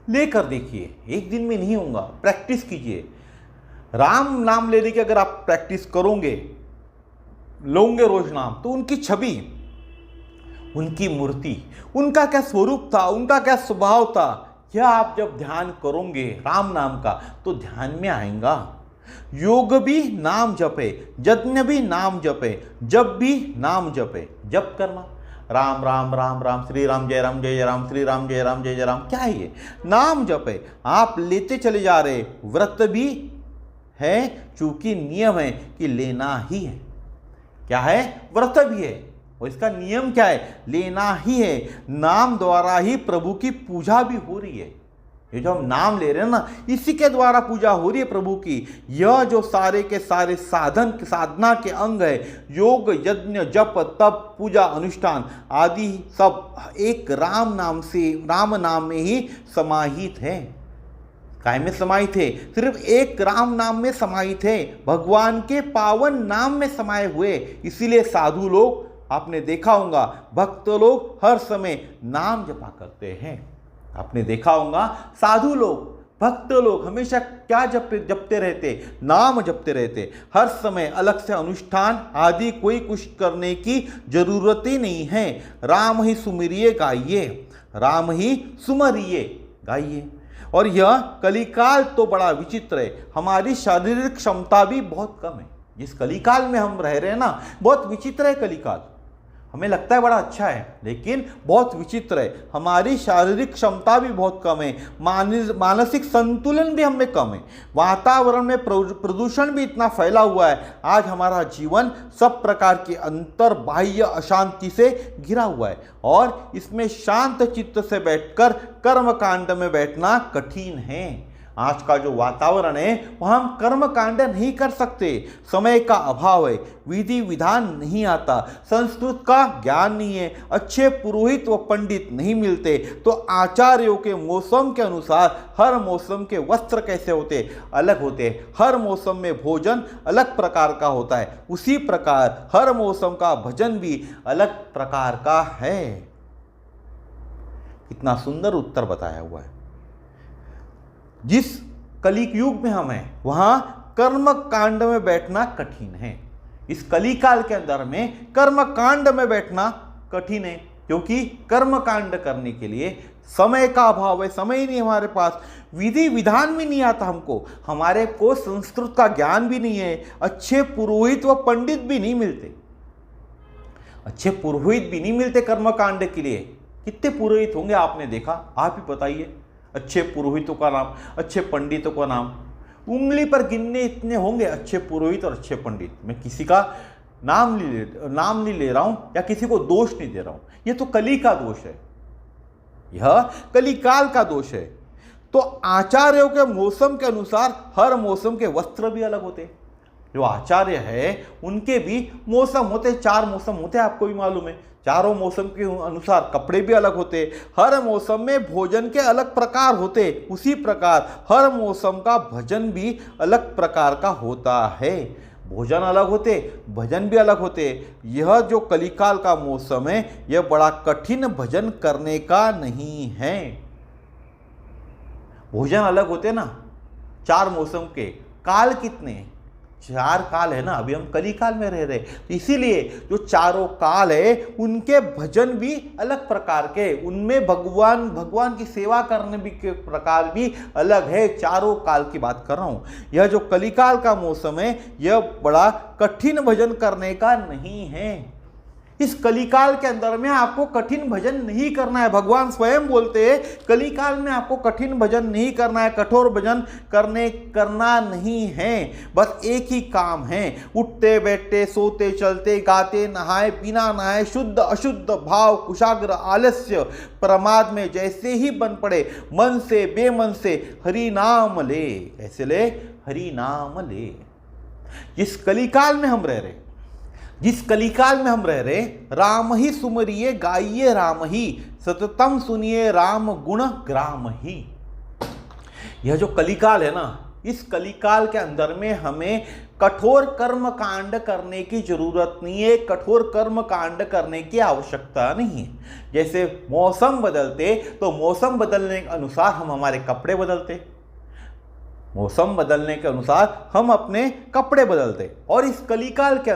लेकर देखिए, एक दिन में नहीं होगा, प्रैक्टिस कीजिए। राम नाम लेने की अगर आप प्रैक्टिस करोगे, लोगे रोज नाम, तो उनकी छवि, उनकी मूर्ति, उनका क्या स्वरूप था, उनका क्या स्वभाव था, यह आप जब ध्यान करोगे राम नाम का तो ध्यान में आएगा। योग भी नाम जपे, यज्ञ भी नाम जपे, जप भी नाम जपे। जप करना राम राम राम राम, श्री राम जय राम जय जय राम, श्री राम जय राम जय जय राम, क्या है ये? नाम जपे। आप लेते चले जा रहे। व्रत भी है, चूंकि नियम है कि लेना ही है। क्या है? व्रत भी है, और इसका नियम क्या है? लेना ही है। नाम द्वारा ही प्रभु की पूजा भी हो रही है। ये जो हम नाम ले रहे हैं ना, इसी के द्वारा पूजा हो रही है प्रभु की। यह जो सारे के सारे साधन साधना के अंग है, योग यज्ञ जप तप पूजा अनुष्ठान आदि सब एक राम नाम से, राम नाम में ही समाहित है। काय में समाहित है? सिर्फ एक राम नाम में समाहित है, भगवान के पावन नाम में समाये हुए। इसीलिए साधु लोग, आपने देखा होगा, भक्त लोग हर समय नाम जपा करते हैं। आपने देखा होगा साधु लोग, भक्त लोग हमेशा क्या जपते रहते? नाम जपते रहते। हर समय अलग से अनुष्ठान आदि कोई कुछ करने की जरूरत ही नहीं है। राम ही सुमिरिए गाइए, राम ही सुमरिए गाइए। और यह कलिकाल तो बड़ा विचित्र है। हमारी शारीरिक क्षमता भी बहुत कम है। जिस कलिकाल में हम रह रहे हैं ना, बहुत विचित्र है कलिकाल। हमें लगता है बड़ा अच्छा है, लेकिन बहुत विचित्र है। हमारी शारीरिक क्षमता भी बहुत कम है, मानसिक संतुलन भी हमें कम है, वातावरण में प्रदूषण भी इतना फैला हुआ है। आज हमारा जीवन सब प्रकार की अंतर बाह्य अशांति से घिरा हुआ है, और इसमें शांत चित्त से बैठकर कर्म कांड में बैठना कठिन है। आज का जो वातावरण है वह हम कर्म कांड नहीं कर सकते, समय का अभाव है, विधि विधान नहीं आता, संस्कृत का ज्ञान नहीं है, अच्छे पुरोहित व पंडित नहीं मिलते, तो आचार्यों के मौसम के अनुसार हर मौसम के वस्त्र कैसे होते, अलग होते, हर मौसम में भोजन अलग प्रकार का होता है, उसी प्रकार हर मौसम का भजन भी अलग प्रकार का है। कितना सुंदर उत्तर बताया हुआ है। जिस कलिक युग में हम हैं वहां कर्म कांड में बैठना कठिन है। इस कली काल के अंदर में कर्म कांड में बैठना कठिन है, क्योंकि कर्म कांड करने के लिए समय का अभाव है, समय ही नहीं हमारे पास, विधि विधान भी नहीं आता हमको, हमारे को संस्कृत का ज्ञान भी नहीं है, अच्छे पुरोहित व पंडित भी नहीं मिलते, अच्छे पुरोहित भी नहीं मिलते कर्म कांड के लिए। कितने पुरोहित होंगे आपने देखा, आप ही बताइए, अच्छे पुरोहितों का नाम, अच्छे पंडितों का नाम उंगली पर गिनने इतने होंगे अच्छे पुरोहित और अच्छे पंडित। मैं किसी का नाम नहीं ले रहा हूं या किसी को दोष नहीं दे रहा हूं, यह तो कली का दोष है, यह कलिकाल का दोष है। तो आचार्यों के मौसम के अनुसार हर मौसम के वस्त्र भी अलग होते, जो आचार्य है उनके भी मौसम होते, 4 मौसम होते हैं, आपको भी मालूम है, चारों मौसम के अनुसार कपड़े भी अलग होते, हर मौसम में भोजन के अलग प्रकार होते, उसी प्रकार हर मौसम का भजन भी अलग प्रकार का होता है। भोजन अलग होते, भजन भी अलग होते। यह जो कलिकाल का मौसम है यह बड़ा कठिन भजन करने का नहीं है। भोजन अलग होते ना, 4 मौसम के काल कितने, 4 काल है ना, अभी हम कलिकाल में रह रहे, तो इसीलिए जो चारों काल है उनके भजन भी अलग प्रकार के, उनमें भगवान की सेवा करने भी के प्रकार भी अलग है। चारों काल की बात कर रहा हूं। यह जो कलिकाल का मौसम है यह बड़ा कठिन भजन करने का नहीं है। इस कलिकाल के अंदर में आपको कठिन भजन नहीं करना है। भगवान स्वयं बोलते हैं कलिकाल में आपको कठिन भजन नहीं करना है, कठोर भजन करना नहीं है। बस एक ही काम है, उठते बैठते सोते चलते गाते नहाए बिना नहाए शुद्ध अशुद्ध भाव कुशाग्र आलस्य प्रमाद में जैसे ही बन पड़े मन से बेमन से हरि नाम ले। कैसे ले? हरि नाम ले। जिस कलिकाल में हम रह रहे राम ही सुमरिए गाइए राम ही सततम सुनिए राम गुण ग्राम ही। यह जो कलिकाल है ना, इस कलिकाल के अंदर में हमें कठोर कर्म कांड करने की जरूरत नहीं है, कठोर कर्म कांड करने की आवश्यकता नहीं है। जैसे मौसम बदलते तो मौसम बदलने के अनुसार हम हमारे कपड़े बदलते, मौसम बदलने के अनुसार हम अपने कपड़े बदलते। और इस कलिकाल के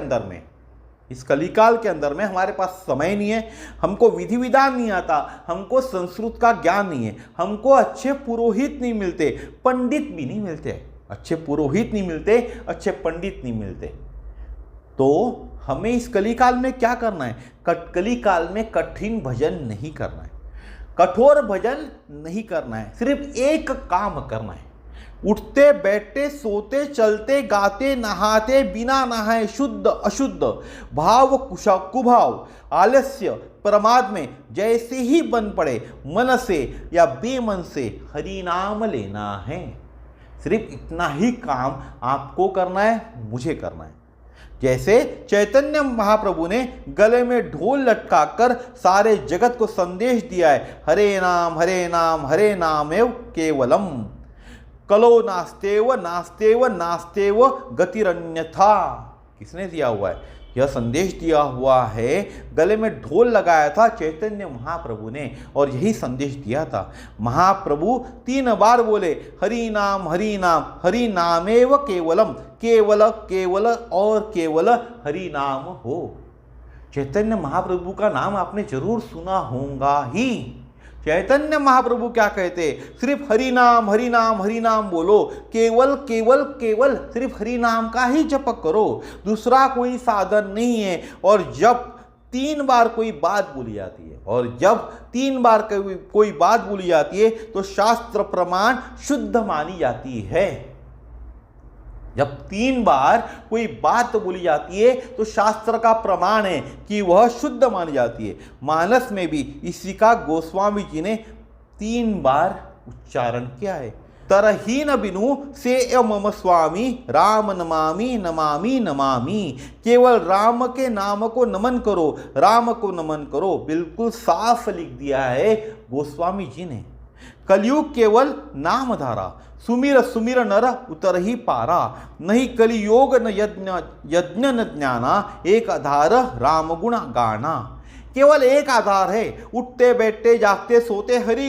अंदर में हमारे पास समय नहीं है, हमको विधि विधान नहीं आता, हमको संस्कृत का ज्ञान नहीं है, हमको अच्छे पुरोहित नहीं मिलते, पंडित भी नहीं मिलते, अच्छे पुरोहित नहीं मिलते, अच्छे पंडित नहीं मिलते। तो हमें इस कलिकाल में क्या करना है? कलिकाल में कठिन भजन नहीं करना है, कठोर भजन नहीं करना है, सिर्फ एक काम करना है। उठते बैठते सोते चलते गाते नहाते बिना नहाए शुद्ध अशुद्ध भाव कुभाव आलस्य प्रमाद में जैसे ही बन पड़े मन से या बेमन से हरि नाम लेना है। सिर्फ इतना ही काम आपको करना है, मुझे करना है। जैसे चैतन्य महाप्रभु ने गले में ढोल लटकाकर सारे जगत को संदेश दिया है, हरे नाम हरे नाम एव केवलम कलो नास्तेव नास्तेव नास्तेव गतिरन्यथा। किसने दिया हुआ है? यह संदेश दिया हुआ है, गले में ढोल लगाया था चैतन्य महाप्रभु ने और यही संदेश दिया था। महाप्रभु 3 बार बोले हरि नाम हरि नामेव केवलम, केवल केवल और केवल हरि नाम हो। चैतन्य महाप्रभु का नाम आपने जरूर सुना होगा ही। चैतन्य महाप्रभु क्या कहते? सिर्फ हरि नाम बोलो, केवल केवल केवल सिर्फ हरि नाम का ही जप करो, दूसरा कोई साधन नहीं है। और जब 3 बार कोई बात बोली जाती है, और जब 3 बार कोई बात बोली जाती है तो शास्त्र प्रमाण शुद्ध मानी जाती है। जब 3 बार कोई बात बोली जाती है तो शास्त्र का प्रमाण है कि वह शुद्ध मानी जाती है। मानस में भी इसी का गोस्वामी जी ने 3 बार उच्चारण किया है। तरहीन बिनु से मम स्वामी राम नमामि नमामि नमामि। केवल राम के नाम को नमन करो, राम को नमन करो, बिल्कुल साफ लिख दिया है गोस्वामी जी ने। कलयुग केवल नाम धारा, सुमिर सुमिर नर उतर ही पारा। नहीं कलियोग न यज्ञ न ज्ञाना, एक आधार राम गुण गाना। केवल एक आधार है, उठते बैठते जागते सोते हरि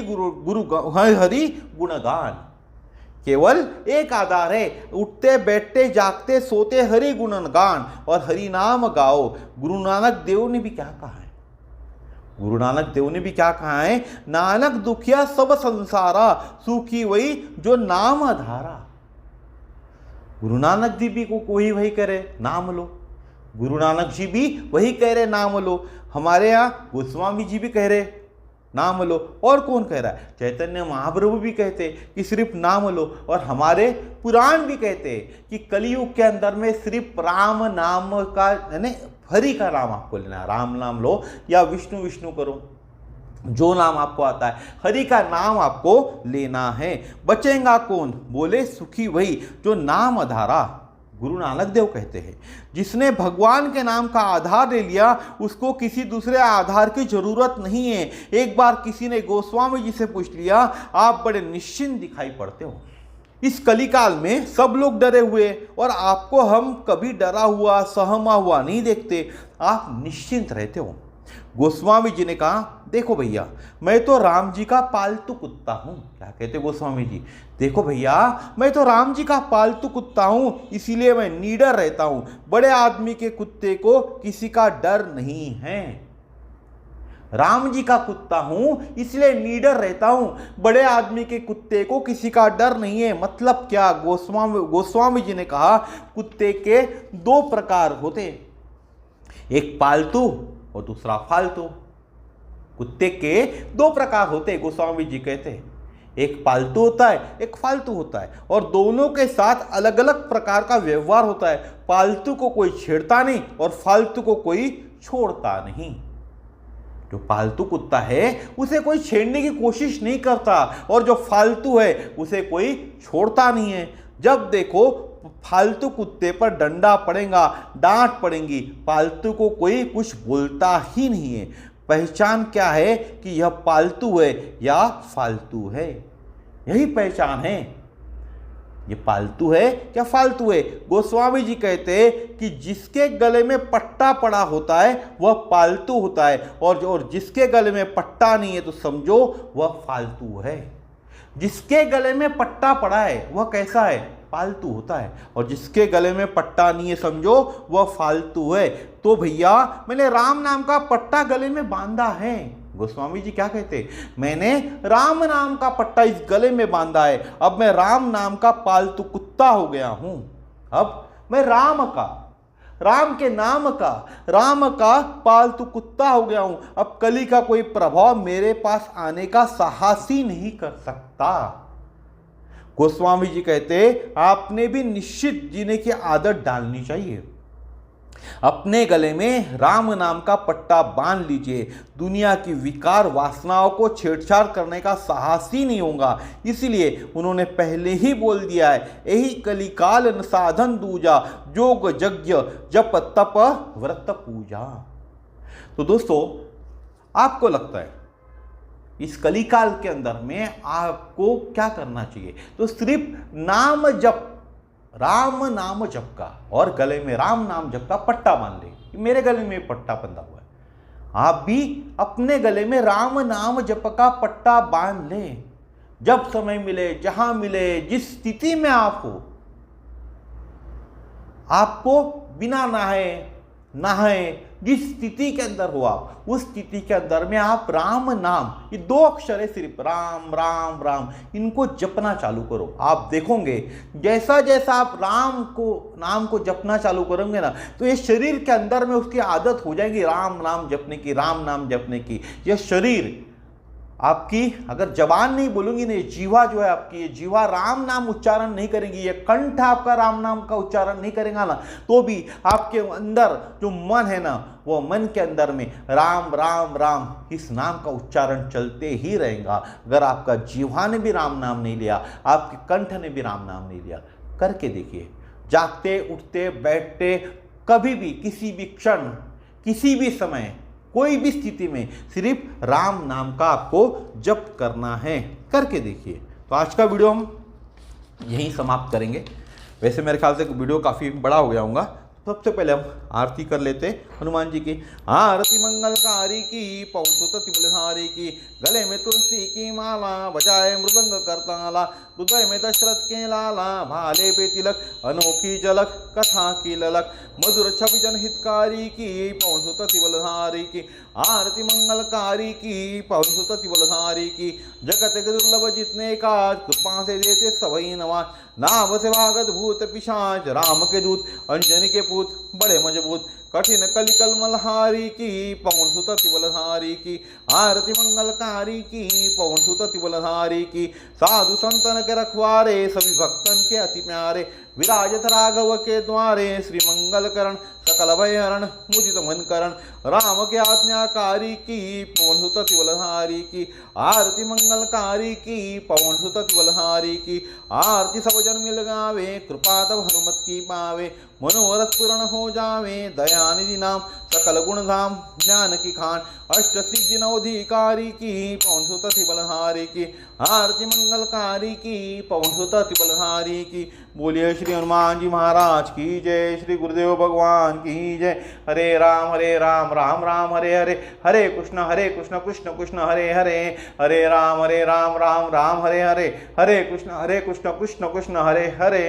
हरि गुणगान। केवल एक आधार है, उठते बैठते जागते सोते हरि गुणगान और हरि नाम गाओ। गुरु नानक देव ने भी क्या कहा है? गुरु नानक देव ने भी क्या कहा है? नानक दुखिया सब संसारा, सुखी वही जो नाम धारा। गुरु नानक जी भी को कोई वही करे नाम लो, गुरु नानक जी भी वही कह रहे नाम लो। हमारे यहाँ गोस्वामी जी भी कह रहे नाम लो। और कौन कह रहा है? चैतन्य महाप्रभु भी कहते कि सिर्फ नाम लो। और हमारे पुराण भी कहते कि कलयुग के अंदर में सिर्फ राम नाम का, यानी हरि का नाम आपको लेना है। राम नाम लो या विष्णु विष्णु करो, जो नाम आपको आता है, हरि का नाम आपको लेना है। बचेगा कौन? बोले सुखी वही जो नाम आधारा। गुरु नानक देव कहते हैं जिसने भगवान के नाम का आधार ले लिया उसको किसी दूसरे आधार की जरूरत नहीं है। एक बार किसी ने गोस्वामी जी से पूछ लिया, आप बड़े निश्चिंत दिखाई पड़ते हो। इस कलिकाल में सब लोग डरे हुए और आपको हम कभी डरा हुआ सहमा हुआ नहीं देखते, आप निश्चिंत रहते हो। गोस्वामी जी ने कहा, देखो भैया मैं तो राम जी का पालतू कुत्ता हूं। क्या कहते गोस्वामी जी? देखो भैया मैं तो राम जी का पालतू कुत्ता हूं, इसीलिए मैं निडर रहता हूं। बड़े आदमी के कुत्ते को किसी का डर नहीं है। राम जी का कुत्ता हूं इसलिए निडर रहता हूं, बड़े आदमी के कुत्ते को किसी का डर नहीं है। मतलब क्या? गोस्वामी जी ने कहा कुत्ते के दो प्रकार होते, एक पालतू और दूसरा फालतू। कुत्ते के दो प्रकार होते, गोस्वामी जी कहते, एक पालतू होता है, एक फालतू होता है, और दोनों के साथ अलग अलग प्रकार का व्यवहार होता है। पालतू को कोई छेड़ता नहीं और फालतू को कोई छोड़ता नहीं। जो पालतू कुत्ता है उसे कोई छेड़ने की कोशिश नहीं करता, और जो फालतू है उसे कोई छोड़ता नहीं है। जब देखो फालतू कुत्ते पर डंडा पड़ेगा, डांट पड़ेगी, पालतू को कोई कुछ बोलता ही नहीं है। पहचान क्या है कि यह पालतू है या फालतू है, यही पहचान है। ये पालतू है क्या फालतू है? गोस्वामी जी कहते हैं कि जिसके गले में पट्टा पड़ा होता है वह पालतू होता है, और जिसके गले में पट्टा नहीं है तो समझो वह फालतू है। जिसके गले में पट्टा पड़ा है वह कैसा है? पालतू होता है, और जिसके गले में पट्टा नहीं है समझो वह फालतू है। तो भैया मैंने राम नाम का पट्टा गले में बांधा है। गोस्वामी जी क्या कहते? मैंने राम नाम का पट्टा इस गले में बांधा है, अब मैं राम नाम का पालतू कुत्ता हो गया हूं। अब मैं राम के नाम का, राम का पालतू कुत्ता हो गया हूं। अब कली का कोई प्रभाव मेरे पास आने का साहस ही नहीं कर सकता। गोस्वामी जी कहते आपने भी निश्चित जीने की आदत डालनी चाहिए। अपने गले में राम नाम का पट्टा बांध लीजिए, दुनिया की विकार वासनाओं को छेड़छाड़ करने का साहस ही नहीं होगा। इसलिए उन्होंने पहले ही बोल दिया है, यही कलिकाल न साधन दूजा, जोग यज्ञ जप तप व्रत पूजा। तो दोस्तों आपको लगता है इस कलिकाल के अंदर में आपको क्या करना चाहिए? तो सिर्फ नाम जप, राम नाम जप का, और गले में राम नाम जप का पट्टा बांध ले। मेरे गले में पट्टा बंधा हुआ है, आप भी अपने गले में राम नाम जप का पट्टा बांध ले। जब समय मिले, जहां मिले, जिस स्थिति में आप हो, आपको बिना नहाए जिस स्थिति के अंदर हो आप, उस स्थिति के अंदर में आप राम नाम, ये दो अक्षर है सिर्फ, राम राम राम, इनको जपना चालू करो। आप देखोगे जैसा जैसा आप नाम को जपना चालू करोगे ना, तो ये शरीर के अंदर में उसकी आदत हो जाएगी राम नाम जपने की, राम नाम जपने की। यह शरीर आपकी अगर जबान नहीं बोलूंगी ना, ये जीवा जो है आपकी, ये जीवा राम नाम उच्चारण नहीं करेंगी, ये कंठ आपका राम नाम का उच्चारण नहीं करेगा ना, तो भी आपके अंदर जो मन है ना, वो मन के अंदर में राम राम राम इस नाम का उच्चारण चलते ही रहेगा। अगर आपका जीवा ने भी राम नाम नहीं लिया, आपके कंठ ने भी राम नाम नहीं लिया, करके देखिए। जागते उठते बैठते कभी भी, किसी भी क्षण, किसी भी समय, कोई भी स्थिति में सिर्फ राम नाम का आपको जप करना है, करके देखिए। तो आज का वीडियो हम यहीं समाप्त करेंगे। वैसे मेरे ख्याल से वीडियो काफ़ी बड़ा हो गया होगा। सबसे पहले हम आरती कर लेते हनुमान जी की। आरती मंगलकारी की, पवन सुत तिबलधारी की, गले में तुलसी की माला, बजाए मृदंग करताला, हृदय में दशरथ के लाला, भाले पे तिलक, अनोखी झलक, कथा की ललक, मधुर छवि जनहितकारी की, पवन सुत तिबलधारी की। आरती मंगलकारी की, पवन सुत तिबलधारी की, जगत के दुर्लभ जितने काज, कृपा से देते सबई नवाज, नाम से भागत भूत पिशाच, राम के दूत अंजनी के पूत, बड़े मजबूत, कठिन कलिकल मलहारी की, पवन सुत तिबलधारी की। आरती मंगलकारी की, पवन सुत तिबलधारी की, साधु संतन के रखवारे, सभी भक्तन के अति प्यारे, विराजत राघव के द्वारे, श्री मंगल करण सकल भय हरण, मुदित मन करण, राम के आज्ञाकारी की, पवन सुत तिबलधारी की। आरती मंगलकारी की, पवन सुत तिबलधारी की। आरती सब जन मिल गावे, कृपा तब हनुमत की पावे, मनोरथ पूर्ण हो जावे, दयानिधि नाम सकल गुण धाम, ज्ञान की खान, अष्ट सिद्धि नवधिकारी की, पवन सुत तिबलधारी की। आरती मंगलकारी की, पवन सुत तिबलधारी की। बोलिए श्री हनुमान जी महाराज की जय, श्री गुरुदेव भगवान की जय। हरे राम राम राम हरे हरे, हरे कृष्ण कृष्ण कृष्ण हरे हरे, हरे राम राम राम हरे हरे, हरे कृष्ण कृष्ण कृष्ण हरे हरे।